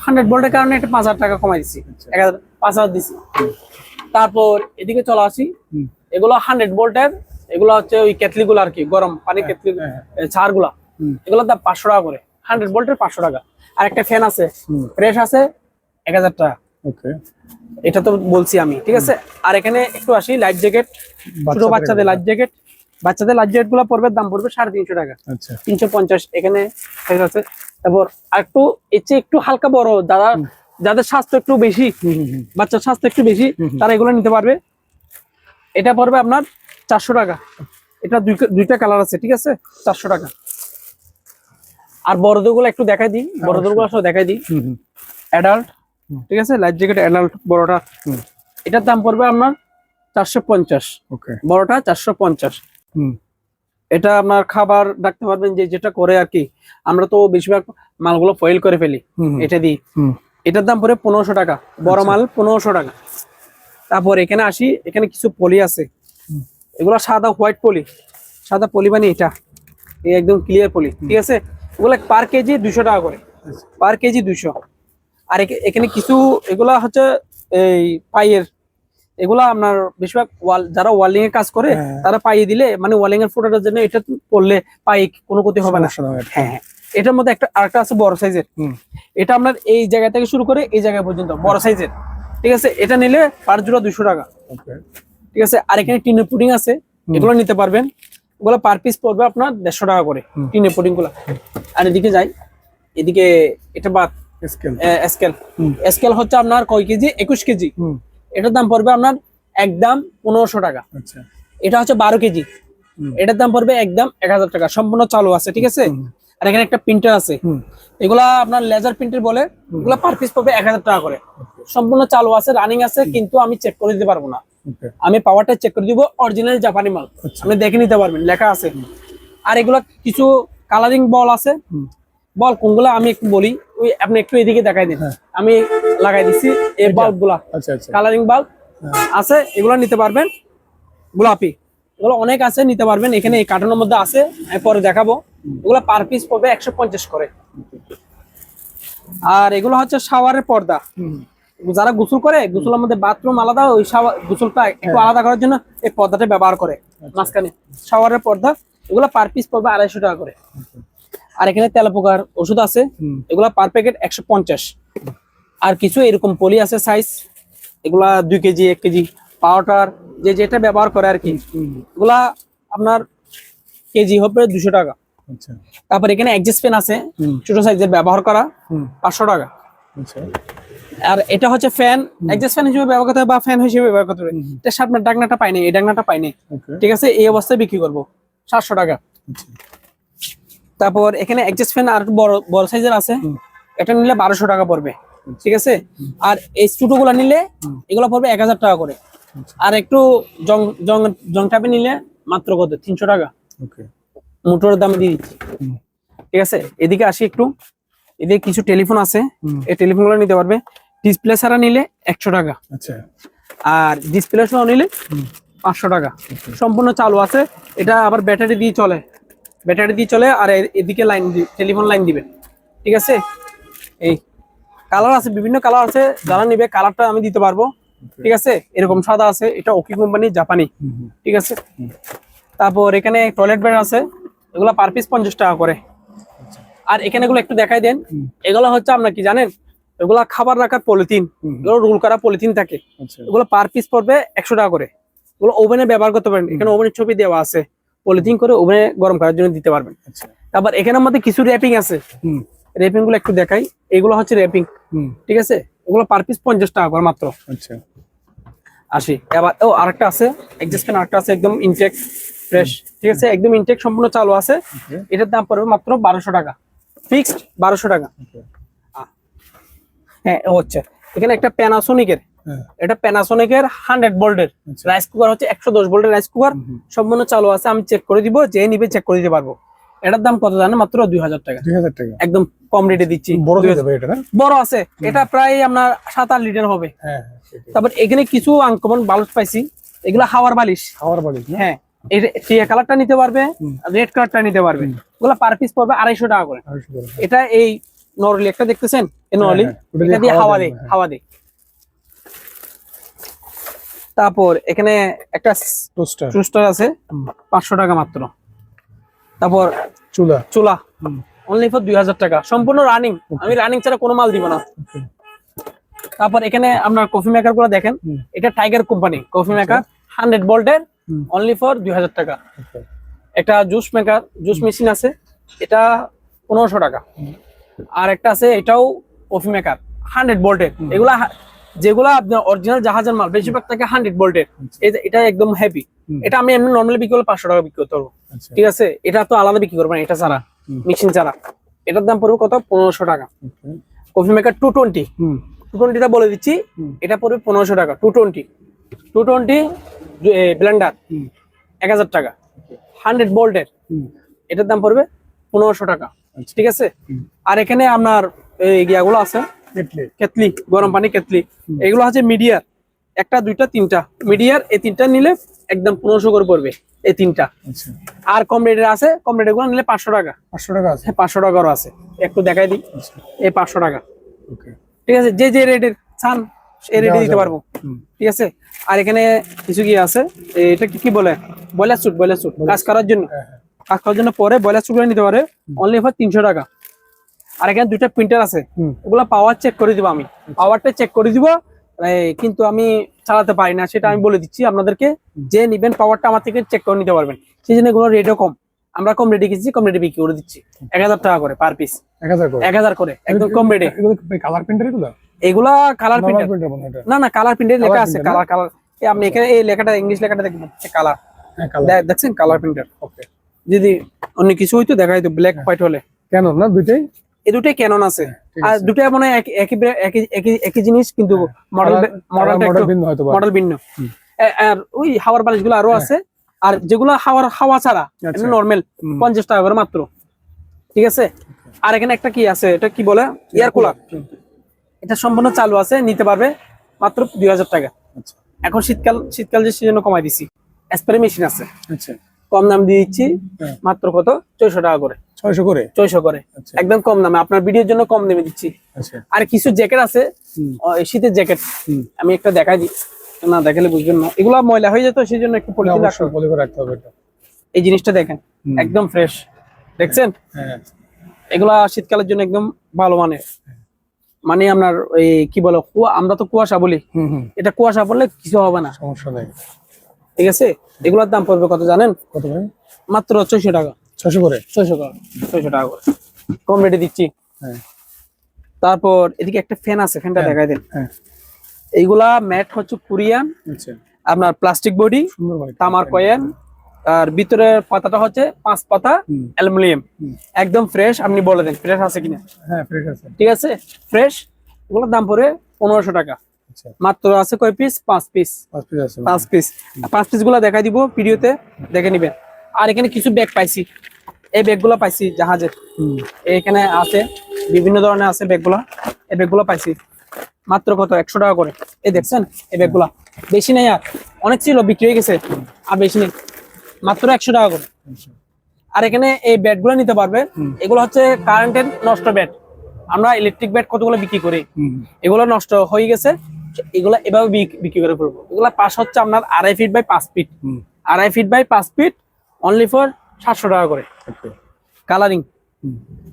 100 ভোল্টের কারণে এটা 5,000 টাকা কমাই দিচ্ছি, 5,000 দিচ্ছি। তারপর এদিকে চলে আসি, এগুলো 100 ভোল্টের, এগুলো হচ্ছে ওই কেটলি গুলো আর কি, গরম পানি কেটলি, ছাড় গুলা, এগুলোর দাম 500 টাকা করে। 100 ভোল্টের 500 টাকা। আর একটা ফ্যান আছে, ফ্রেশ আছে, 1,000 টাকা। এটা তো বলছি আমি। ঠিক আছে, আর এখানে একটু আসি, লাইফ জ্যাকেট, ছোট বাচ্চাদের লাইফ জ্যাকেট, লাইফ জ্যাকেট গুলো পড়বে, দাম পড়বে 350 টাকা। 350 এখানে আছে। তারপর আরেকটু একটু হালকা বড়, যাদের স্বাস্থ্য একটু বেশি, বাচ্চার স্বাস্থ্য একটু বেশি, তারা এগুলো নিতে পারবে। এটা পড়বে আপনার 400 টাকা। এটা 2টা কালার আছে। ঠিক আছে, 400 টাকা। আর বড়দের গুলো একটু দেখাই দিই, বড়দের গুলো সব দেখাই দিই। অ্যাডাল্ট ঠিক আছে, লাইফ জ্যাকেট অ্যাডাল্ট বড়টা, এটার দাম পড়বে আপনার 450। ওকে বড়টা 450। এটা আপনার খাবার রাখতে পারবেন, যে যেটা করে আর কি, আমরা তো বেশিরভাগ মালগুলো ফয়েল করে ফেলি এটা দিই। এটার দাম পড়ে 1500 টাকা, বড় মাল 1500 টাকা। তারপর এখানে আসি, এখানে কিছু পলি আছে, এগুলো সাদা হোয়াইট পলি, সাদা পলি মানে এটা এই একদম ক্লিয়ার পলি, ঠিক আছে। ওগুলো পার কেজি 200 টাকা করে, পার কেজি 200। আর এখানে কিছু এগুলা হচ্ছে এই পাইয়ের, এগুলা আপনার বেশিরভাগ যারা ওয়ালিং এর কাজ করে তারা পাইয়ে দিলে, মানে ওয়ালিং এর ফোটাটার জন্য এটা পড়লে পাই কোনো ক্ষতি হবে না। হ্যাঁ, এটার মধ্যে আরেকটা আছে বড় সাইজের, এটা আপনার এই জায়গা থেকে শুরু করে এই জায়গা পর্যন্ত বড় সাইজের, ঠিক আছে। এটা নিলে পার জোড়া 200 টাকা, ঠিক আছে। আর এখানে টিনের পুডিং আছে, এগুলো নিতে পারবেন, ওগুলো পার পিস পড়বে আপনার 150 টাকা করে টিনের পুডিং গুলা। আর এদিকে যাই, এদিকে এটা বাদ স্কেল হচ্ছে আপনার কয় কেজি, 21 কেজি। এটার দাম পড়বে আপনার একদম 1500 টাকা। এটা হচ্ছে 12 কেজি, এটার দাম পড়বে একদম 1000 টাকা, সম্পূর্ণ চালু আছে, ঠিক আছে। আর এখানে একটা প্রিন্টার আছে, এগুলা আপনার লেজার প্রিন্টার বলে, এগুলা পার পিস পড়বে 1000 টাকা করে, সম্পূর্ণ চালু আছে, রানিং আছে, কিন্তু আমি চেক করে দিতে পারবো না, আমি পাওয়ারটা চেক করে দিব, অরিজিনাল জাপানি মাল, আপনি দেখে নিতে পারবেন, লেখা আছে। আর এগুলা কিছু কালারিং বল আছে, বল কোনগুলা আমি একটু বলি, ওই আপনি একটু এদিকে দেখাই দিন, আমি লাগাই দিচ্ছি এই বাল্ব গুলা, কালারিং বাল্ব আছে, এগুলো নিতে পারবেন, গোলাপি, এগুলো অনেক আছে, নিতে পারবেন। এখানে এই কার্টনের মধ্যে আছে, আমি পরে দেখাবো। এগুলো পার পিস পড়বে 150 করে। আর এগুলো হচ্ছে শাওয়ারের পর্দা, যারা গোসল করে, গোসলের মধ্যে বাথরুম আলাদা, ওই গোসলটা একটু আলাদা করার জন্য এই পর্দাটা ব্যবহার করে মাঝখানে, শাওয়ারের পর্দা, এগুলো পার পিস পড়বে 250 টাকা করে। আর এখানে তেলাপোকার ওষুধ আছে, এগুলা পার প্যাকেট 150। আর কিছু এরকম পলি আছে সাইজ, এগুলা 2 কেজি 1 কেজি পাউডার, যে যেটা ব্যবহার করে আর কি, এগুলা আপনার কেজি হবে 200 টাকা। তারপর এখানে অ্যাডজাস্ট ফ্যান আছে, ছোট সাইজের, ব্যবহার করা 500 টাকা। আর এটা হচ্ছে ফ্যান, অ্যাডজাস্ট ফ্যান হিসেবে ব্যবহার করতে হবে বা ফ্যান হিসেবে ব্যবহার করতে হবে। এটা সামনের ডাকনাটা পাইনি, এই ডাকনাটা পাইনি, ঠিক আছে। এই অবস্থায় বিক্রি করবো 700 টাকা। তারপর এখানে অ্যাডজাস্ট ফ্যান আর বড় সাইজের আছে, এটা নিলে 1200 টাকা পড়বে, ঠিক আছে। আর এই ছোট গুলা নিলে এগুলো পড়বে 1000 টাকা করে। আর একটু জং টাইপে নিলে মাত্র কত, 300 টাকা, মোটরের দামে দিয়ে দিচ্ছি, ঠিক আছে। এদিকে আসি একটু, এদিকে কিছু টেলিফোন আছে, এই টেলিফোন গুলো নিতে পারবে, ডিসপ্লে ছাড়া নিলে 100 টাকা, আর ডিসপ্লে সহ নিলে 500 টাকা। সম্পূর্ণ চালু আছে, এটা আবার ব্যাটারি দিয়ে চলে, আর এদিকে লাইন, টেলিফোন লাইন দিবেন, ঠিক আছে। এই কালার আছে, বিভিন্ন কালার আছে, যারা নিবে কালারটা আমি দিতে পারবো, ঠিক আছে। এরকম সাদা আছে, এটা ওকি কোম্পানি, জাপানি, ঠিক আছে। তারপর এখানে টয়লেট ব্যাগ আছে, এগুলা পার পিস 50 টাকা করে। আর এখানে এগুলো একটু দেখাই দেন, এগুলো হচ্ছে আপনার কি জানেন, এগুলা খাবার রাখার পলিথিন, এগুলো রোল করা পলিথিন থাকে, এগুলো পার পিস পড়বে 100 টাকা করে। এগুলো ওভেনে ব্যবহার করতে পারেন, এখানে ওভেনের ছবি দেওয়া আছে, পলিথিন করে ওভেনে গরম করার জন্য দিতে পারবেন। তারপর এখানের মধ্যে কিছু র্যাপিং আছে, র্যাপিং গুলো একটু দেখাই, এগুলো হচ্ছে র্যাপিং, ঠিক আছে। এগুলো পার পিস 50 টাকা করে মাত্র। আসি এবার, আরেকটা আছে অ্যাডজাস্ট ফ্যান, আরেকটা আছে একদম ইনটেক ফ্রেশ, ঠিক আছে, একদম ইনটেক, সম্পূর্ণ চালু আছে, এটার দাম পড়বে মাত্র 1200 টাকা, ফিক্সড 1200 টাকা। হ্যাঁ, হচ্ছে এখানে একটা প্যানাসোনিকের, এটা প্যানাসোনিকের 100 ভোল্টের রাইস কুকার, হচ্ছে 110 ভোল্টের রাইস কুকার, সম্পূর্ণ চালু আছে, আমি চেক করে দিব, যে নিবে চেক করে দিতে পারবো। এটার দাম কত জানেন, মাত্র 2000 টাকা, একদম কম রেটে দিচ্ছি। বড় আছে, এটা প্রায় আপনার 7-8 লিটার হবে। তারপর এখানে কিছু আনকমন বাল্ব পাইছি, এগুলো হাওয়ার বালিশ, হ্যাঁ, টিয়া কালারটা নিতে পারবে, রেড কালারটা নিতে পারবে, ওগুলো পার পিস পড়বে 250 টাকা করে। এটা এই নরলি একটা দেখতেছেন, এই নরলি, এটা দিয়ে হাওয়া দেয়। তারপর এখানে একটা টোস্টার আছে, 500 টাকা মাত্র। তারপর চুলা অনলি ফর 2000 টাকা, সম্পূর্ণ রানিং, আমি রানিং ছাড়া কোনো মাল দিব না। তারপর এখানে আপনার কফি মেকার গুলো দেখেন, এটা টাইগার কোম্পানি কফি মেকার, 100 ভোল্টের, অনলি ফর 2000 টাকা। একটা জুস মেকার, জুস মেশিন আছে, এটা 1500 টাকা। আর একটা আছে, এটাও কফি মেকার 100 ভোল্টের, এগুলা যেগুলা আপনার অরিজিনাল জাহাজের মাল, বেশিরভাগ থাকে 100 ভোল্টের, এটা একদম হেভি। এটা আমি এমনি নর্মালি বিক্রি করলে 500 টাকা বিক্রি করতে পারবো, ঠিক আছে। এটা তো আলাদা বিক্রি করবো না, এটা ছাড়া, মেশিন ছাড়া। এটার দাম পড়বে কত, 1500 টাকা। কফি মেকার 220, 220টা বলে দিচ্ছি, এটা পড়বে 1500 টাকা। 220 ব্লেন্ডার 1000 টাকা। 100 ভোল্টের এটার দাম পড়বে 1500 টাকা। ঠিক আছে। আর এখানে আপনার এই ইয়াগুলো আছে, কেতলি, গরম পানি কেতলি, এগুলো আছে মিডিয়ার, একটা দুইটা তিনটা মিডিয়ার, এই তিনটা নিলে একদম 1500 করে পড়বে এই তিনটা। আর কম রেটের আছে, কম রেটের গুলো নিলে 500 টাকা। 500 টাকা আছে। হ্যাঁ 500 টাকারও আছে, একটু দেখাই দিই। এই 500 টাকা। ঠিক আছে, যে যে রেটের চান এই রেটে দিতে পারবো। ঠিক আছে। আর এখানে কিছু কি আছে, এটা কি বলে, বয়লার স্যুট, কাজ করার জন্য, পরে বয়লার স্যুট নিতে পারে অনলি ফর 300 টাকা। আর এখানে দুইটা প্রিন্টার আছে, ওগুলা পাওয়ার চেক করে দিব আমি, পাওয়ারটা চেক করে দিব, কিন্তু আমি চালাতে পারি না, সেটা আমি বলে দিচ্ছি আপনাদেরকে। যে নিবেন পাওয়ারটা আমার থেকে চেক করে নিতে পারবেন। সেই জন্য এগুলো রেটও কম, আমরা কম রেটে কিনছি, কম রেটে বিক্রি করে দিচ্ছি। 1000 টাকা করে পার পিস, 1000 করে একদম কম রেটে। কালার প্রিন্টার এগুলা কালার প্রিন্টার না, কালার প্রিন্টার লেখা আছে, কালার আপনি এখানে এই লেখাটা, ইংলিশ লেখাটা দেখবেন, কালার দেখছেন, কালার প্রিন্টার। ওকে, যদি অন্য কিছু হইতো দেখাই তো, ব্ল্যাক হোয়াইট হলে। কেন না দুইটাই, এই দুটাই ক্যানন আছে। আর দুটাই মানে একই জিনিস, কিন্তু মডেল ভিন্ন। আর ওই হাওয়ার বালিশ গুলো আরো আছে, আর যেগুলো হাওয়া ছাড়া নরমাল 50 টাকা করে মাত্র। ঠিক আছে। আর এখানে একটা কি আছে, এটা কি বলে, এয়ার কুলার, এটা সম্পূর্ণ চালু আছে, নিতে পারবে মাত্র 2000 টাকা। এখন শীতকাল যে সেজন্য কমাই দিছি। স্প্রে মেশিন আছে, কম দাম দিয়ে দিচ্ছি, মাত্র কত, 400 টাকা করে। 600 করে একদম কম দামে, আপনার ভিডিওর জন্য কম দামে দিচ্ছি। আর কিছু জ্যাকেট আছে, শীতের জ্যাকেট, আমি একটা দেখাই দিই, না দেখালে বুঝবেন না, এগুলা ময়লা হয়ে যেত, সেই জন্য একটু পলিথিন রাখতে হবে। এই জিনিসটা দেখেন, একদম ফ্রেশ, দেখছেন? এগুলা শীতকালের জন্য একদম ভালো মানের। মানে আপনার এই কি বলো, আমরা তো কুয়াশা বলি, এটা কুয়াশা পড়লে কিছু হবে না, সমস্যা নেই। ঠিক আছে। এগুলোর দাম পড়বে কত জানেন? কত ভাই? মাত্র 600 টাকা। 600 টাকা করে কম রেটে দিচ্ছি। তারপর এদিকে একটা ফ্যান আছে, ফ্যানটা দেখাই দেন। এইগুলা ম্যাট হচ্ছে কোরিয়ান, আপনার প্লাস্টিক বডি, তামার কয়েন, আর ভিতরের পাতাটা হচ্ছে 5 পাতা অ্যালুমিনিয়াম, একদম ফ্রেশ। আপনি বলে দেন ফ্রেশ আছে কিনা। হ্যাঁ ফ্রেশ আছে। ঠিক আছে, ফ্রেশ। এগুলোর দাম পড়ে 1500 টাকা। মাত্র আছে কয় পিস? 5 পিস। 5 পিস গুলা দেখাই দিব ভিডিওতে, দেখে নিবেন। আর এখানে কিছু ব্যাগ পাইছি, এই ব্যাগগুলো পাইছি জাহাজের, এখানে আছে বিভিন্ন ধরনের আছে ব্যাগগুলা, এই ব্যাগগুলো পাইছি মাত্র কত, 100 টাকা করে। এই দেখছেন এই ব্যাগগুলা, বেশি নেই, আর অনেক ছিল, বিক্রি হয়ে গেছে, আর বেশি নেই, মাত্র 100 টাকা করে। আর এখানে এই ব্যাটগুলো নিতে পারবে, এগুলো হচ্ছে কারেন্টের নষ্ট ব্যাট, আমরা ইলেকট্রিক ব্যাট কতগুলো বিক্রি করি, এগুলো নষ্ট হয়ে গেছে, এগুলা এভাবে বিক্রি করে ফেলবো। এগুলা পাশ হচ্ছে আপনার 2.5 feet by 5 feet, 2.5 feet by 5 feet, only for 700 টাকা করে। কালারিং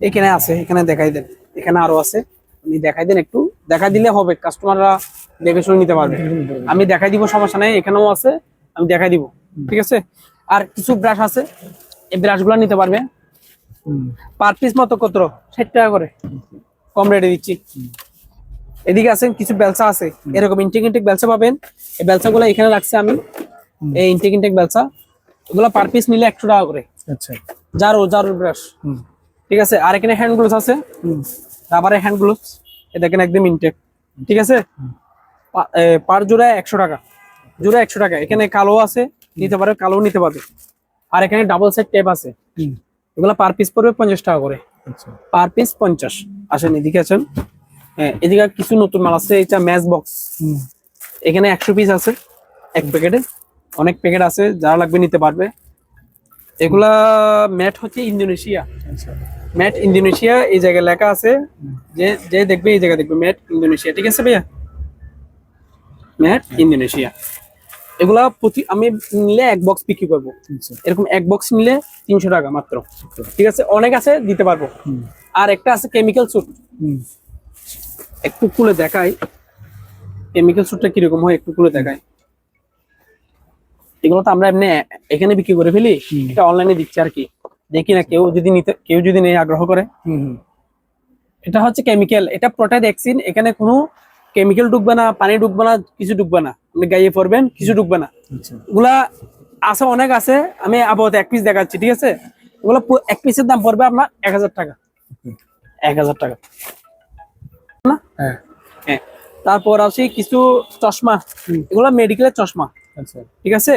এখানে আছে, এখানে দেখাই দেন, এখানে আরো আছে, আপনি দেখাই দেন, একটু দেখাই দিলে হবে, কাস্টমাররা দেখে শুনে নিতে পারবে। আমি দেখাই দিব, সমস্যা নেই, এখানেও আছে, আমি দেখাই দিব। ঠিক আছে। আর কিছু ব্রাশ আছে, এই ব্রাশ গুলা নিতে পারবে, পার পিস মতো কত, 60 টাকা করে, কম রেটে দিচ্ছি। এদিকে আছেন কিছু বেলসা আছে, এরকম ইনটেক বেলসা পাবেন। এই বেলসা গুলা এখানে রাখছি আমি, এই ইনটেক বেলসা, এগুলা পার পিস নিলে 100 টাকা করে। আচ্ছা, জারুর ব্রাশ। ঠিক আছে। আর এখানে হ্যান্ড গ্লোভস আছে, রাবারের হ্যান্ড গ্লোভস, এটা দেখেন একদম ইনটেক। ঠিক আছে। পার জোড়া 100 টাকা, জোড়া 100 টাকা। এখানে কালো আছে, নিতে পারবে, কালো নিতে পারবে। আর এখানে ডাবল সাইড টেপ আছে, এগুলা পার পিস পড়বে 50 টাকা করে, পার পিস 50। আসেন এদিকে আছেন, হ্যাঁ এদিকে কিছু নতুন মাল আছে, এটা ম্যাচ বক্স, এখানে 100 পিস আছে এক প্যাকেটে, অনেক প্যাকেট আছে, যারা লাগবে নিতে পারবে। এগুলা ম্যাট হচ্ছে ইন্দোনেশিয়া, ম্যাট ইন্দোনেশিয়া, এই জায়গায় লেখা আছে, যে দেখবে এই জায়গায় দেখবে ম্যাট ইন্দোনেশিয়া। ঠিক আছে ভাইয়া, ম্যাট ইন্দোনেশিয়া। এগুলা আমি নিলে 1 বক্স বিক্রি করবো, এরকম 1 বক্স নিলে 300 টাকা মাত্র। ঠিক আছে, অনেক আছে, দিতে পারবো। আর একটা আছে কেমিক্যাল স্যুট, একটু খুলে দেখাই কেমিক্যাল স্যুটটা কিরকম হয়, একটু খুলে দেখাই। এগুলো তো আমরা এমনি এখানে বিক্রি করে ফেলি, এটা অনলাইনে দিচ্ছি আর কি, দেখি না কেউ যদি নেই আগ্রহ করে। এটা হচ্ছে কেমিক্যাল, এটা প্রোটাইডেক্সিন, এখানে কোনো কেমিক্যাল ঢুকবে না, পানি ঢুকবে না, কিছু ঢুকবে না, আপনি গাইয়ে পড়বেন, কিছু ঢুকবে না। এগুলা আছে, অনেক আছে, আমি আপাতত 1 পিস দেখাচ্ছি। ঠিক আছে। এগুলো 1 পিসের দাম পড়বে আপনার 1000 টাকা, 1000 টাকা না। হ্যাঁ, তারপর আসি কিছু চশমা, এগুলা মেডিকেলের চশমা, আচ্ছা ঠিক আছে।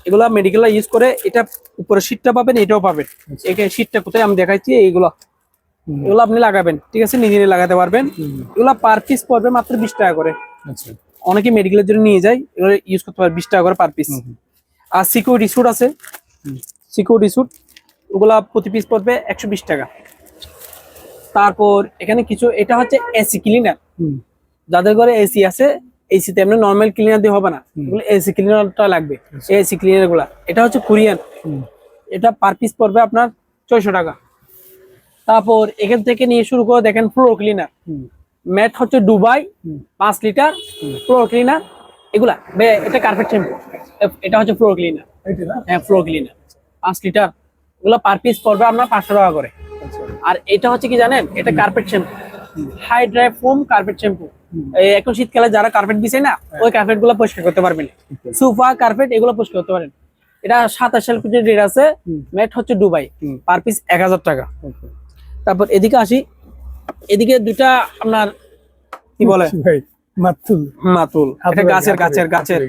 এগুলা মেডিকেল ইউজ করে, এটা উপরে শীটটা পাবেন, এটাও পাবেন। এই শীটটা কোথায় আমি দেখাইছি, এইগুলো এগুলো আপনি লাগাবেন, ঠিক আছে, নিজে নিজে লাগাতে পারবেন। এগুলা পার পিস পড়বে মাত্র 20 টাকা করে। আচ্ছা অনেকে মেডিকেলের জন্য নিয়ে যায়, এগুলো ইউজ করতে পারবে 20 টাকা করে পার পিস। আর সিকিউরিটি স্যুট আছে, সিকিউরিটি স্যুট, ওগুলা প্রতি পিস পড়বে 120 টাকা। তারপর এখানে কিছু, এটা হচ্ছে এসি ক্লিনার, যাদের ঘরে এসি আছে, এসি তে এমনি নর্মাল ক্লিনার দিয়ে হবে না, এগুলো এসি ক্লিনারটা লাগবে, এসি ক্লিনার গুলা। এটা হচ্ছে কোরিয়ান, এটা পার পিস পড়বে আপনার 600 টাকা। তারপর এখান থেকে নিয়ে শুরু করে দেখেন ফ্লোর ক্লিনার, ম্যাট হচ্ছে দুবাই 5 লিটার ফ্লোর ক্লিনার, এগুলা এটা কার্পেট শ্যাম্পু, এটা হচ্ছে ফ্লোর ক্লিনার, হ্যাঁ ফ্লোর ক্লিনার 5 লিটার, এগুলো পার পিস পড়বে আপনার 500 টাকা করে। আর এটা হচ্ছে কি জানেন, এটা carpet shampoo, high dry foam carpet shampoo. এখন শীতকালে যারা কার্পেট দিছে না, ওই কার্পেট গুলো পরিষ্কার করতে পারবেন, সোফা কার্পেট এগুলো পরিষ্কার করতে পারেন। এটা 27 ফুটের রেট আছে, ম্যাট হচ্ছে দুবাই, পার পিস 1000 টাকা। তারপর এদিকে আসি, এদিকে দুইটা আপনার কি বলে মাতুল, মাতুল, এটা গাছের গাছের গাছের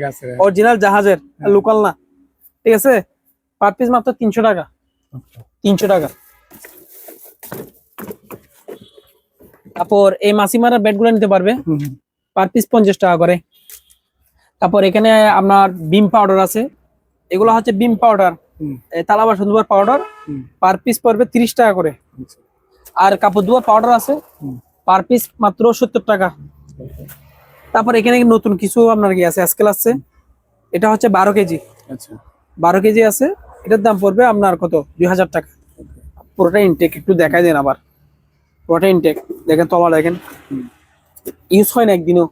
অরিজিনাল জাহাজের, লোকাল না, ঠিক আছে, পার পিস মাত্র 300 টাকা, 300 টাকা। তারপর এই মাছি মারার ব্যাট গুলো নিতে পারবে, পার পিস 50 টাকা করে। তারপর এখানে আপনার বিম পাউডার আছে, এগুলো হচ্ছে বিম পাউডার, তালা বাসন ধোয়ার পাউডার, পার পিস পড়বে 30 টাকা করে। আর কাপড় ধোয়ার পাউডার আছে, পার পিস মাত্র 70 টাকা। তারপর এখানে নতুন কিছু আপনার কি আছে, স্কেল আছে, এটা হচ্ছে 12 কেজি, আচ্ছা 12 কেজি আছে, এটার দাম পড়বে আপনার কত, 2000 টাকা। পুরোটা ইনটেক, একটু দেখাই দেন আবার, পুরোটা ইনটেক দেখেন, তলা দেখেন, ইউজ হয় না একদিনও,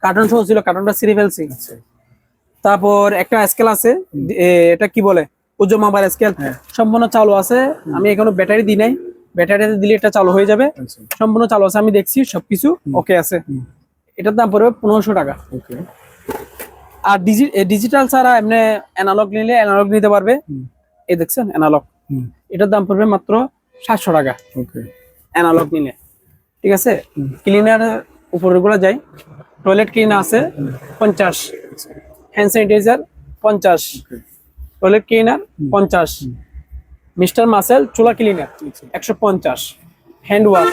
কার্টন সহ ছিল, কার্টনটা ছিঁড়ে ফেলছি। তারপর একটা স্কেল আছে, এটা কি বলে, ওজন মাপার স্কেল, সম্পূর্ণ চালু আছে, আমি এখনো ব্যাটারি দিই নাই, ব্যাটারিতে দিলে এটা চালু হয়ে যাবে, সম্পূর্ণ চালু আছে, আমি দেখছি সবকিছু ওকে আছে। এটার দাম পড়বে 1500 টাকা। আর ডিজিটাল ছাড়া এমনি অ্যানালগ নিলে অ্যানালগ নিতে পারবে, এই দেখছেন অ্যানালগ, এটার দাম পড়বে মাত্র 700 টাকা অ্যানালগ নিলে, ঠিক আছে। ক্লিনার উপরের গুলো যাই, টয়লেট ক্লিনার আছে 50, hand sanitiser 50, toilet cleaner 50, mister muscle চুলা ক্লিনার 150, হ্যান্ড ওয়াশ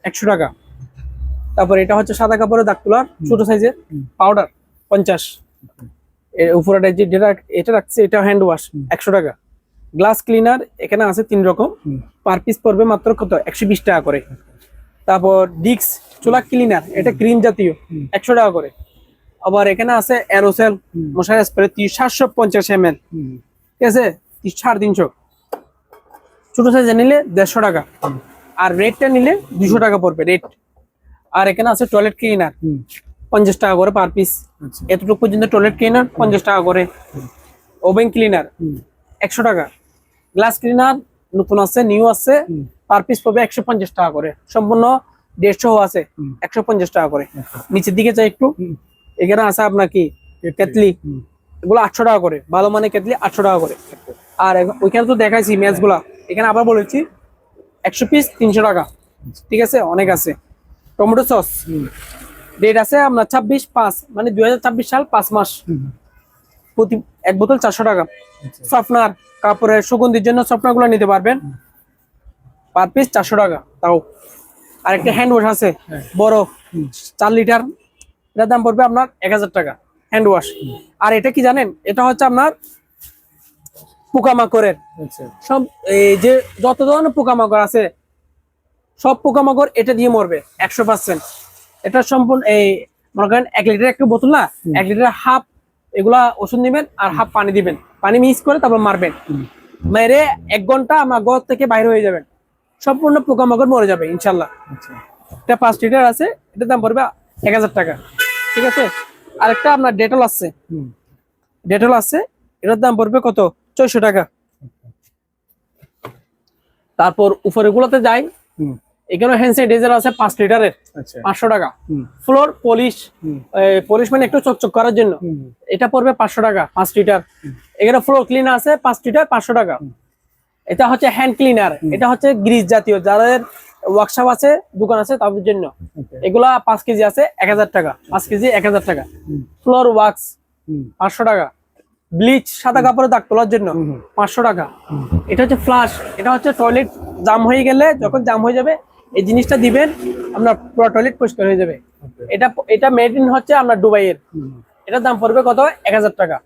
100 টাকা। তারপর এটা হচ্ছে সাদা কাপড়ের দাগ তোলার ছোট সাইজের পাউডার 50, এর উপরে এটা রাখছে, এটা হ্যান্ড ওয়াশ 100 টাকা। গ্লাস ক্লিনার এখানে আছে 3 রকম, পার পিস পড়বে মাত্র কত, 120 টাকা করে। তারপর ডিক্স চুলা ক্লিনার, এটা ক্রিম জাতীয় 100 টাকা করে। আবার এখানে আছে অ্যারোসেল মশার স্প্রে 750 ml, ঠিক আছে, 350, ছোট সাইজে নিলে 150 টাকা, আর রেডটা নিলে 200 টাকা পড়বে রেড। আর এখানে আছে টয়লেট ক্লিনার 50 টাকা করে পার পিস, এতটুকু পর্যন্ত টয়লেট ক্লিনার 50 টাকা করে। ওভেন ক্লিনার 100 টাকা। গ্লাস ক্লিনার নতুন আছে, নিউ আছে, পার পিস পড়বে 150 টাকা করে, সম্পূর্ণ 150 আছে 150 টাকা করে। নিচের দিকে চাই একটু, এখানে আছে আপনার কি কেটলি, এগুলো 800 টাকা করে, ভালো মানে কেটলি 800 টাকা করে। আর ওইখানে তো দেখাইছি ম্যাচ গুলা, এখানে আবার বলেছি 100 পিস 300 টাকা, ঠিক আছে, অনেক আছে। টমেটো সস ডেট আছে আপনার 26/5, মানে 2024 সাল 5 মাস, প্রতি 1 বোতল 400 টাকা। সফটনার কাপড়ের সুগন্ধির জন্য সফটনার গুলো নিতে পারবেন, পার পিস 400 টাকা তাও। আর একটা হ্যান্ড ওয়াশ আছে বড় 4 লিটার, এটার দাম পড়বে আপনার 1000 টাকা হ্যান্ড ওয়াশ। আর এটা কি জানেন, এটা হচ্ছে আপনার পোকামাকড়ের সব, এই যে যত ধরনের পোকামাকড় আছে সব পোকামাকড় এটা দিয়ে মরবে 100%। এটা সম্পূর্ণ এই মনে করেন 1 লিটার একটা বোতল না, 1 লিটার হাফ এগুলা ওষুধ নিবেন আর হাফ পানি দিবেন, পানি মিক্স করে তারপর মারবেন, মেরে 1 ঘন্টা আমার ঘর থেকে বাইরে হয়ে যাবেন, সম্পূর্ণ পোকামাকড় মরে যাবে ইনশাল্লাহ। এটা 5 লিটার আছে, এটার দাম পড়বে 1000 টাকা, ঠিক আছে। আরেকটা আপনার ডেটল আছে, ডেটল আছে, এটার দাম পড়বে কত, 400 টাকা। তারপর উপরে গুলোতে যাই, এখানে হ্যান্ড স্যানিটাইজার আছে 5 লিটারের 500 টাকা। ফ্লোর পলিশ, পলিশ মানে একটু চকচক করার জন্য, এটা পড়বে 500 টাকা 5 লিটার। এখানে ফ্লোর ক্লিনার আছে 5 লিটার 500 টাকা। এটা হচ্ছে হ্যান্ড ক্লিনার, এটা হচ্ছে গ্রিজ জাতীয়, যাদের ওয়ার্কশপ আছে, দোকান আছে তাদের জন্য। এগুলা 5 কেজি আছে 1000 টাকা, 5 কেজি 1000 টাকা। ফ্লোর ওয়াক্স 500 টাকা। ব্লিচ সাদা কাপড়ে দাগ তোলার জন্য 500 টাকা। এটা হচ্ছে ফ্লাশ, এটা হচ্ছে টয়লেট জাম হয়ে গেলে, যখন জাম হয়ে যাবে এই জিনিসটা দিবেন, আপনার পুরো টয়লেট পরিষ্কার হয়ে যাবে। এটা মেড ইন হচ্ছে আপনার দুবাইয়ের। এটার দাম পড়বে কত? 1000 টাকা,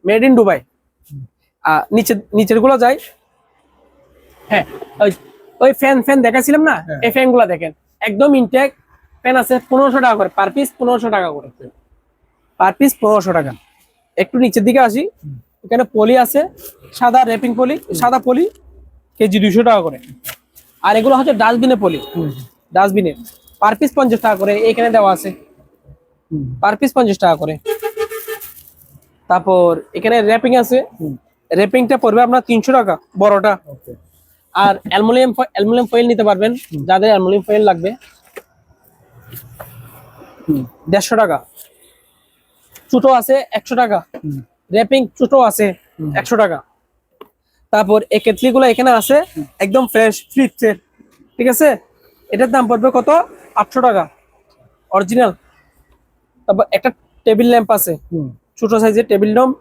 মেড ইন দুবাই। নিচের গুলো যাই। হ্যাঁ, ওই ফ্যান দেখাছিলাম না, এই ফ্যান গুলা দেখেন একদম ইনটেক ফ্যান আছে, 1500 টাকা করে পার পিস, 1500 টাকা করে পার পিস, 1500 টাকা। একটু নিচের দিকে আসি, এখানে পলি আছে, সাদা র্যাপিং পলি, সাদা পলি কেজি 200 টাকা করে। আর এগুলো হচ্ছে ডাস্টবিনে পলি, ডাস্টবিনের পার পিস 50 টাকা করে, এখানে দেওয়া আছে পার পিস 50 টাকা করে। তারপর এখানে র্যাপিং আছে, র্যাপিংটা পড়বে আপনার 300 টাকা বড়টা। আর অ্যালুমিনিয়াম ফয়েল নিতে পারবেন, যাদের অ্যালুমিনিয়াম ফয়েল লাগবে 150 টাকা। ছোট আছে 100 টাকা, র্যাপিং ছোট আছে 100 টাকা। তারপর এই কেটলি গুলো এখানে আছে একদম ফ্রেশ ফ্লিপসের, ঠিক আছে। এটার দাম পড়বে কত? 800 টাকা অরিজিনাল। তারপর একটা টেবিল ল্যাম্প আছে, ছোট সাইজের টেবিল ল্যাম্প,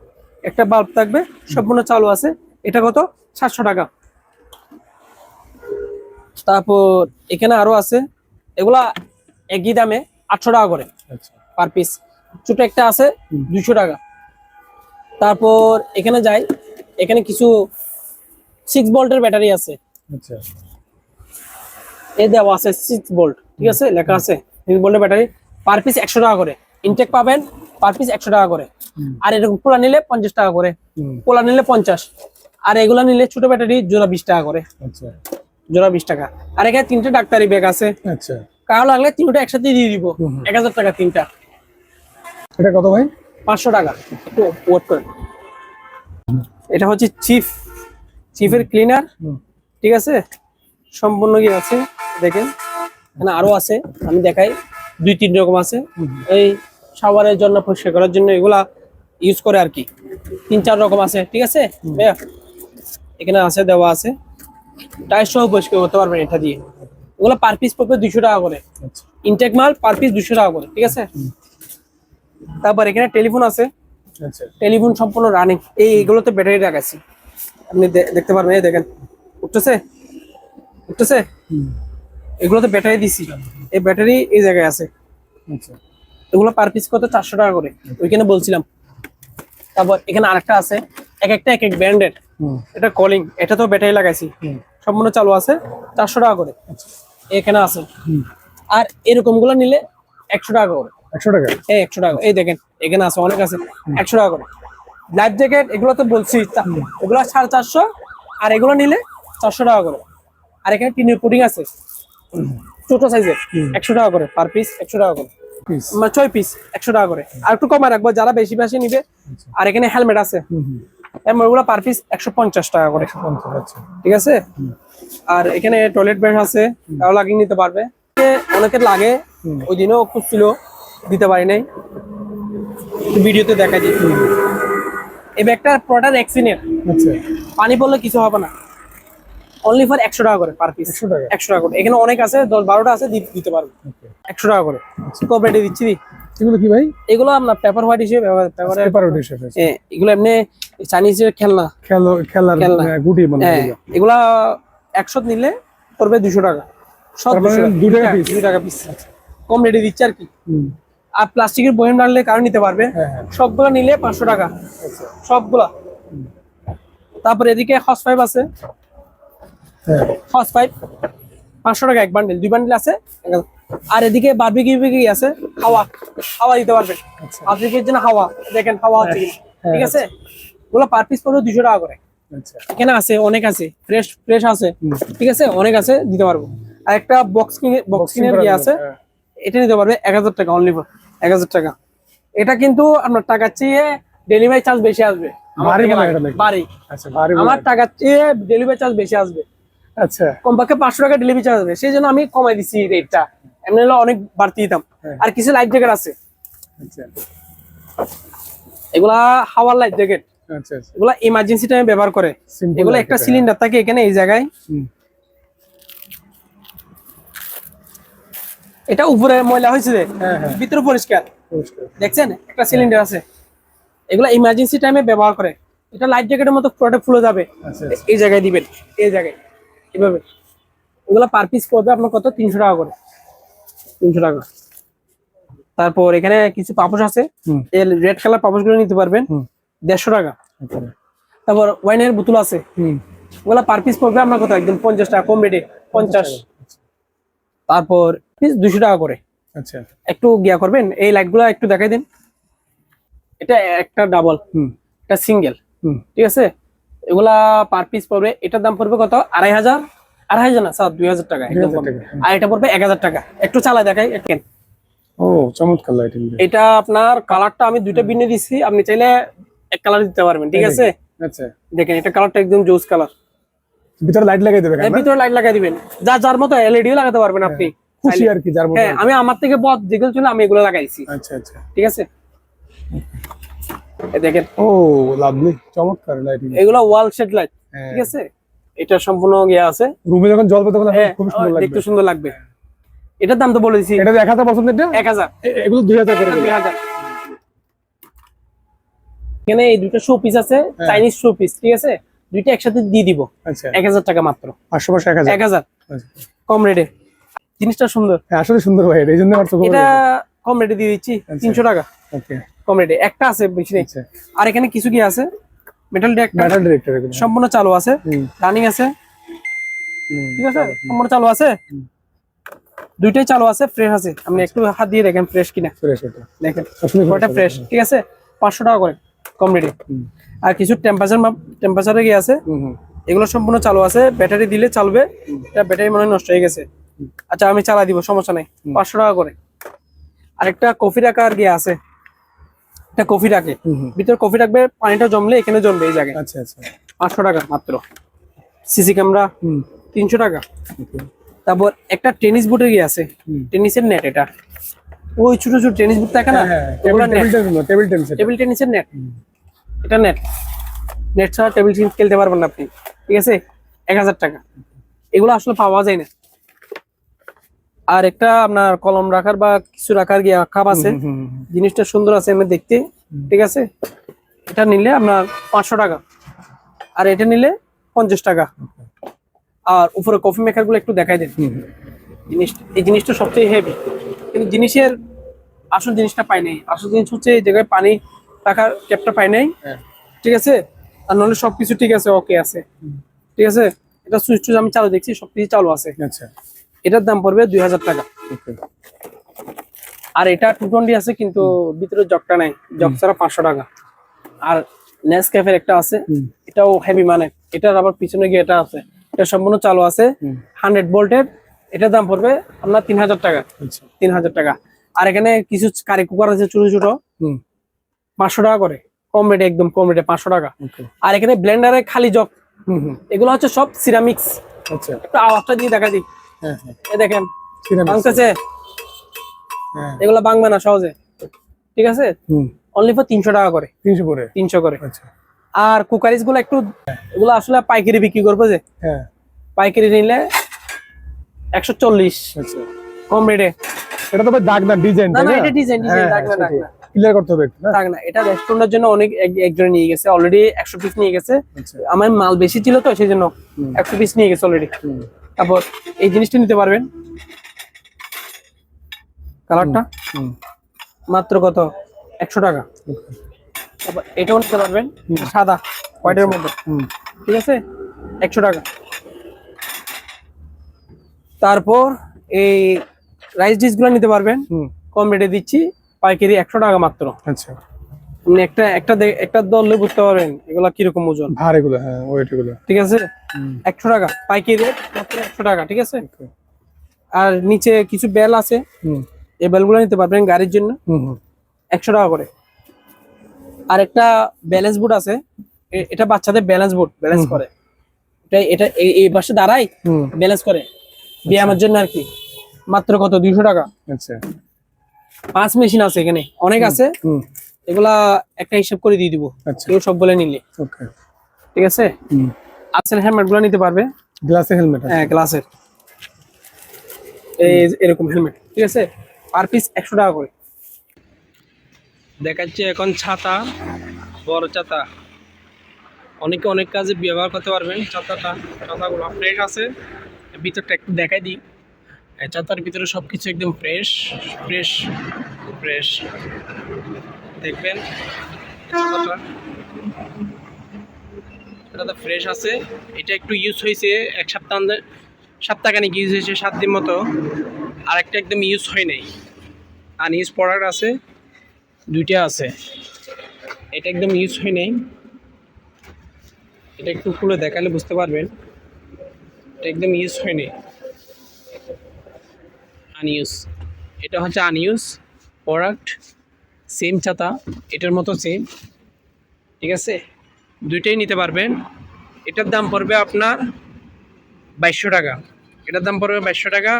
একটা বাল্ব থাকবে, সম্পূর্ণ চালু আছে। এটা কত? 700 টাকা। তারপর এখানে আরো আছে, এগুলা একই দামে 800 টাকা করে পার পিস। ছোট একটা আছে 200 টাকা। তারপর এখানে যাই, এখানে কিছু 6 ভোল্টের ব্যাটারি আছে, এই দেওয়া আছে 6 ভোল্ট, ঠিক আছে, লেখা আছে 6 ভোল্টের ব্যাটারি, পার পিস 100 টাকা করে। ইনটেক পাবেন পার পিস 100 টাকা করে। আর এরকম পোলা নিলে 50 টাকা করে, পোলা নিলে 50। আর এগুলা নিলে ছোট ব্যাটারি জোড়া 20 টাকা করে, জোড়া 20 টাকা। আর এখানে 3টে ডাক্তারি ব্যাগ আছে, কারো লাগলে 3টা একসাথে দিয়ে দিব, 1000 টাকা 3টা। এটা কত ভাই? 500 টাকা। একটু ওয়েট করেন। এটা হচ্ছে চিফের ক্লিনার, ঠিক আছে, সম্পূর্ণ কি আছে দেখেন। এখানে আরো আছে, আমি দেখাই, 2-3 রকম আছে। এই শাওয়ারের জন্য, পরিষ্কার করার জন্য এগুলা ইউজ করে আর কি, 3-4 রকম আছে, ঠিক আছে। এখানে আছে, দেওয়া আছে, টায়ার সহ পরিষ্কার করতে পারবেন এটা দিয়ে। ওগুলো পার পিস পড়বে 200 টাকা করে, ইনটেক মাল পার পিস 200 টাকা করে, ঠিক আছে। তারপর এখানে টেলিফোন আছে, টেলিফোন সম্পূর্ণ রানিং। এইগুলোতে ব্যাটারি লাগাইছি, আপনি দেখতে পারবেন, এই দেখেন উঠতেছে, এগুলোতে ব্যাটারি দিছি, এই ব্যাটারি এই জায়গায় আছে। এগুলো পার পিস কত? 400 টাকা করে, ওইখানে বলছিলাম। তারপর এখানে আরেকটা আছে, এক একটা এক এক ব্র্যান্ডের। এটা কলিং, এটা তো ব্যাটারি লাগাইছি, সম্পূর্ণ চালু আছে, 400 টাকা করে এখানে আছে। আর এরকম গুলো নিলে 100 টাকা করে। 100 টাকা? 100 টাকা। এই দেখেন এখানে আছে, অনেক আছে, 100 টাকা করে। লাইফ জ্যাকেট এগুলো তো বলছি, এগুলো 450, আর এগুলো নিলে 400 টাকা করে। আর এখানে টিনের পুডিং আছে ছোট সাইজের, 100 টাকা করে পার পিস, 100 টাকা করে, 6 পিস 100 টাকা করে। আর একটু কমে রাখবো যারা বেশি বেশি নিবে। আর এখানে হেলমেট আছে, ওগুলো পার পিস 150 টাকা করে, ঠিক আছে। আর এখানে টয়লেট ব্রাশ আছে, তাও লাগিয়ে নিতে পারবে, অনেকের লাগে, ওই দিনও খুঁজছিল, দিতে পারি নাই, ভিডিওতে দেখা যায়। এই ব্যাগটার প্রোডাক্ট এক্সিনের, পানি পড়লে কিছু হবে না, অনলি ফর 100 টাকা করে পার পিস, 100 টাকা করে। এখানে অনেক আছে, 10-12টা আছে, দিতে পারবে 100 টাকা করে। কোঅপারেটে দিচ্ছি। এগুলো কি ভাই? এগুলো আপনার পেপার হোয়াইট হিসেবে, পেপার হোয়াইট হিসেবে। এগুলো এমনি চাইনিজের খেলার গুটি মানে। এগুলা 100 নিলে পড়বে 200 টাকা, সব 2 টাকা পিস, কম রেটে দিচ্ছে আর কি। আর প্লাস্টিকের বয়াম রাখলে কারো নিতে পারবে, সবগুলো নিলে 500 টাকা সবগুলা। তারপর এদিকে হস পাইপ আছে, হস পাইপ 500 টাকা এক বান্ডেল, 2 বান্ডেল আছে। আর এদিকে বারবিকিউ আছে, হাওয়া দিতে পারবেন, বারবিকিউর জন্য হাওয়া, দেখেন হাওয়া হচ্ছে কিনা, ঠিক আছে। ওগুলো পার পিস পড়বে 200 টাকা করে। এখানে আছে, অনেক আছে, ফ্রেশ আছে, ঠিক আছে, অনেক আছে, দিতে পারবো। আর একটা বক্সিংয়ের ইয়ে আছে, এটা নিতে পারবে 1000 টাকা, অনলি 1000 টাকা। এটা কিন্তু আপনার টাকার চেয়ে ডেলিভারি চার্জ বেশি আসবে, আমার টাকার চেয়ে ডেলিভারি চার্জ বেশি আসবে। আচ্ছা, কমপক্ষে 500 টাকা ডেলিভারি চার্জ আসবে, সেই জন্য আমি কমাই দিচ্ছি রেটটা, এমনি হলে অনেক বাড়তি দিতাম। আর কিছু লাইফ জ্যাকেট আছে, এগুলা হাওয়ার লাইফ জ্যাকেট, এগুলা ইমার্জেন্সি টাইমে ব্যবহার করে। এগুলো একটা সিলিন্ডার থাকে এখানে, এই জায়গায় এটা উপরে ময়লা হয়েছে যে, হ্যাঁ হ্যাঁ ভিতরে পরিষ্কার। পরিষ্কার। দেখছেন একটা সিলিন্ডার আছে, এগুলা ইমার্জেন্সি টাইমে ব্যবহার করে। এটা লাইফ জ্যাকেটের মতো প্রোডাক্ট ফুলে যাবে, আচ্ছা এই জায়গায় দিবেন, এই জায়গায় এভাবে। এগুলা পার পিস পড়বে আপনার কত, 300 টাকা করে, 300 টাকা। তারপর এখানে কিছু পাপোশ আছে, হুম এই রেড কালার পাপোশ গুলো নিতে পারবেন, হুম 150 টাকা। আচ্ছা তারপর ওয়াইনের বোতল আছে, হুম ওগুলা পার পিস পড়বে আপনার কত, একদম 50 টাকা, কম রেটে 50। তারপর পিস 200 টাকা করে। আচ্ছা একটু গিয়া করবেন, এই লাইট গুলা একটু দেখাই দিন। এটা একটা ডাবল, হুম এটা সিঙ্গেল, হুম ঠিক আছে। এগুলা পার পিস পড়বে, এটার দাম পড়বে কত, 2500, 2500 না স্যার, 2000 টাকা একদম 2000 কম। টাকা। আর এটা পড়বে 1000 টাকা। একটু চালা দেখাই একটু। ও চমৎকার লাইটিং। এটা আপনার কালারটা আমি দুইটা বিনে দিচ্ছি, আপনি চাইলে এক কালার দিতে পারবেন, ঠিক আছে। আচ্ছা দেখেন এটা কালারটা একদম জোস কালার। ভিতরে লাইট লাগাই দেবে এর ভিতরে লাইট লাগাই দিবেন, যার মতো এলইডিও লাগাতে পারবেন আপনি, খুশি আর কি যার মতো। হ্যাঁ আমি আমার থেকে বদ যেগুলো ছিল আমি এগুলো লাগাইছি, আচ্ছা আচ্ছা ঠিক আছে। এই দেখেন ও লাভলি চমৎকার লাইটিং। এগুলো ওয়াল শেড লাইট, ঠিক আছে। এটা সম্পূর্ণ ইয়ে আছে, রুমে যখন জল পেতে তখন হ্যাঁ খুব সুন্দর লাগবে। দেখতে সুন্দর লাগবে। এটার দাম তো বলে দিছি, এটা 1000 পছন্দ, এটা 1000, এগুলো 2000 করে দেবে। 2000। এখানে এই দুটো শো পিস আছে, চাইনিজ শো পিস, ঠিক আছে। দুইটা একসাথে দিয়ে দিব, আচ্ছা 1000 টাকা মাত্র, 500 পাশে 1000। 1000 আচ্ছা কম রেটে। জিনিসটা সুন্দর, হ্যাঁ আসলে সুন্দর ভাই, এই জন্য আমার চোখে এটা কম রেটে দিয়ে দিচ্ছি, 300 টাকা ওকে কম রেটে। একটা আছে, বেশি নেই। আচ্ছা আর এখানে কিছু কি আছে, মেটাল ডিটেক্টর মেটাল ডিরেক্টর এগুলো। সম্পূর্ণ চালু আছে, হুম রানিং আছে, হুম ঠিক আছে। সম্পূর্ণ চালু আছে, দুইটাই চালু আছে, ফ্রেশ আছে। আপনি একটু হাত দিয়ে দেখেন ফ্রেশ কিনা, ফ্রেশ এটা দেখেন আসলে ওটা ফ্রেশ, ঠিক আছে। 500 টাকা করে কম রেটে। হুম আর কিছু টেম্পারেচারে গিয়ে আছে, হুম হুম এগুলো সম্পূর্ণ চালু আছে। ব্যাটারি দিলে চালবে, এটা ব্যাটারি মনে হয় নষ্ট হয়ে গেছে। আচ্ছা আমি চালা দিব, সমস্যা নাই, 500 টাকা করে। আরেকটা কফি রাখা আর গিয়ে আছে, এটা কফি রাখে, হুম হুম। ভিতরে কফি রাখবে, পানিটা জমলে এখানে জমবে এই জায়গায়। আচ্ছা আচ্ছা 500 টাকা মাত্র। সিসি ক্যামেরা হুম 300 টাকা। ওকে তারপর একটা টেনিস বুটের গিয়ে আছে, হুম টেনিসের নেট। এটা ওই ছোট ছোট টেনিস বুট থাকে না, হ্যাঁ ওগুলা নেট, টেবিল টেনিস এটা। Table টেনিসের net. এটা নেট, নেট ছাড়া টেবিল টেনিস খেলতে পারবেন না আপনি, ঠিক আছে। 1000 টাকা। এগুলো আসলে পাওয়া যায় না। আর একটা আপনার কলম রাখার বা কিছু রাখার গিয়ে কাপ আছে, হুম, হুম, হুম। জিনিসটা সুন্দর আছে এমনি দেখতে, ঠিক আছে। এটা নিলে আপনার 500 টাকা, আর এটা নিলে 50 টাকা। আর উপরে কফি মেকার গুলো একটু দেখাই দেন। হুম, এই জিনিসটা সবচেয়ে হেভি, কিন্তু জিনিসের আসল জিনিসটা পাই নাই। আসল জিনিস হচ্ছে এই জায়গায় পানি রাখার ক্যাপটা পাই নাই, হ্যাঁ ঠিক আছে। আর নাহলে সবকিছু ঠিক আছে, ওকে আছে, ঠিক আছে। এটা সুইচ টুইচ আমি চালু দেখছি, সবকিছু চালু আছে। আচ্ছা এটার দাম পড়বে 2000 টাকা। ওকে আর এটা 220 আছে, কিন্তু ভিতরে জগটা নাই, জগ ছাড়া 500 টাকা। আর নেসক্যাফের একটা আছে, হুম এটাও হেভি মানে। এটার আবার পিছনে গিয়ে এটা আছে, এটা সম্পূর্ণ চালু আছে, হুম 100 ভোল্টের। এটার দাম পড়বে আপনার 3000 টাকা, আচ্ছা 3000 টাকা। আর এখানে কিছু কারি কুকার আছে ছোট ছোট, হুম 500 টাকা করে, কম রেটে, একদম কম রেটে 500 টাকা। ওকে আর এখানে ব্লেন্ডারে খালি জগ, হুম হুম এগুলো হচ্ছে সব সিরামিক্স। আচ্ছা একটু আওয়াজটা দিয়ে দেখা দিই, হ্যাঁ হ্যাঁ এই দেখেন সিরামিক্স। ভাঙতেছে, হ্যাঁ এগুলো ভাঙবে না সহজে, ঠিক আছে। হুম অনলি ফর 300 টাকা করে, 300 করে 300 করে। আচ্ছা আর কুকারিজ গুলো একটু, এগুলো আসলে পাইকারি বিক্রি করবো যে, হ্যাঁ পাইকারি নিলে 140 আচ্ছা কম রেটে। এটা তো ভাই দাগ না ডিজাইন না না, এটা ডিজাইন দাগ না, দাগ না, ক্লিয়ার করতে হবে একটু না। দাগ না। এটা রেস্টুরেন্টের জন্য অনেক একজন নিয়ে গেছে অলরেডি, 100 পিস নিয়ে গেছে। আচ্ছা আমার মাল বেশি ছিল তো সেই জন্য 100 পিস নিয়ে গেছে অলরেডি। হুম তারপর এই জিনিসটা নিতে পারবেন, কালারটা হুম মাত্র কত, 100 টাকা। ওকে তারপর এটাও নিতে পারবেন, সাদা হোয়াইটের মধ্যে, হুম ঠিক আছে, 100 টাকা। তারপর এই রাইস ডিশ গুলো নিতে পারবেন, হুম কম রেটে দিচ্ছি, পাইকারি 100 টাকা মাত্র। আচ্ছা আপনি একটা দলে বুঝতে পারবেন এগুলা কিরকম ওজন, ভার এগুলো, হ্যাঁ ওয়েট এগুলো। ঠিক আছে। হুম 100 টাকা পাইকারি রেট, মাত্র 100 টাকা, ঠিক আছে। ওকে আর নিচে কিছু বেল আছে, হুম এই বেলগুলো নিতে পারবেন গাড়ির জন্য, হুম হুম 100 টাকা করে। আর একটা ব্যালেন্স বোর্ড আছে, এটা বাচ্চাদের ব্যালেন্স বোর্ড, ব্যালেন্স করে। এটা এই পাশে দাঁড়াই হুম ব্যালেন্স করে, ব্যায়ামের জন্য আর কি। মাত্র কত, 200 টাকা। আচ্ছা 5 মেশিন আছে এখানে, অনেক আছে। হুম এগুলা একটা হিসাব করে দিয়ে দিব, আচ্ছা কেউ সব বলে নিলে, ওকে ঠিক আছে। হুম আসেল হেলমেট গুলো নিতে পারবে, গ্লাসে হেলমেট হ্যাঁ গ্লাসের, এই এরকম হেলমেট। ঠিক আছে, পার পিস 100 টাকা করে। দেখাচ্ছে এখন ছাতা, বড় ছাতা, অনেকে অনেক কাজে ব্যবহার করতে পারবেন। ছাতাগুলো ফ্রেশ আছে, ভিতরটা একটু দেখাই দিই। এই ছাতার ভিতরে সব কিছু একদম ফ্রেশ ফ্রেশ ফ্রেশ, দেখবেন ছাতাটা, এটা তো ফ্রেশ আছে। এটা একটু ইউজ হয়েছে এক সপ্তাহখানিক ইউজ হয়েছে, 7 দিন মতো। আর একটা একদম ইউজ হয় নাই, আনইউজ প্রোডাক্ট আছে, দুইটা আছে। এটা একদম ইউজ হয় নাই, এটা একটু খুলে দেখালে বুঝতে পারবেন। এটা একদম ইউজ হয়নি, আনইউজ। এটা হচ্ছে আনইউজ প্রোডাক্ট, সেম ছাতা, এটার মতো সেম। ঠিক আছে, দুইটাই নিতে পারবেন। এটার দাম পড়বে আপনার 2200 টাকা, এটার দাম পড়বে 2200 টাকা।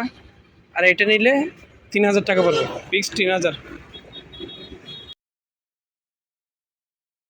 আর এটা নিলে 3000 টাকা পড়বে, ফিক্সড 3000।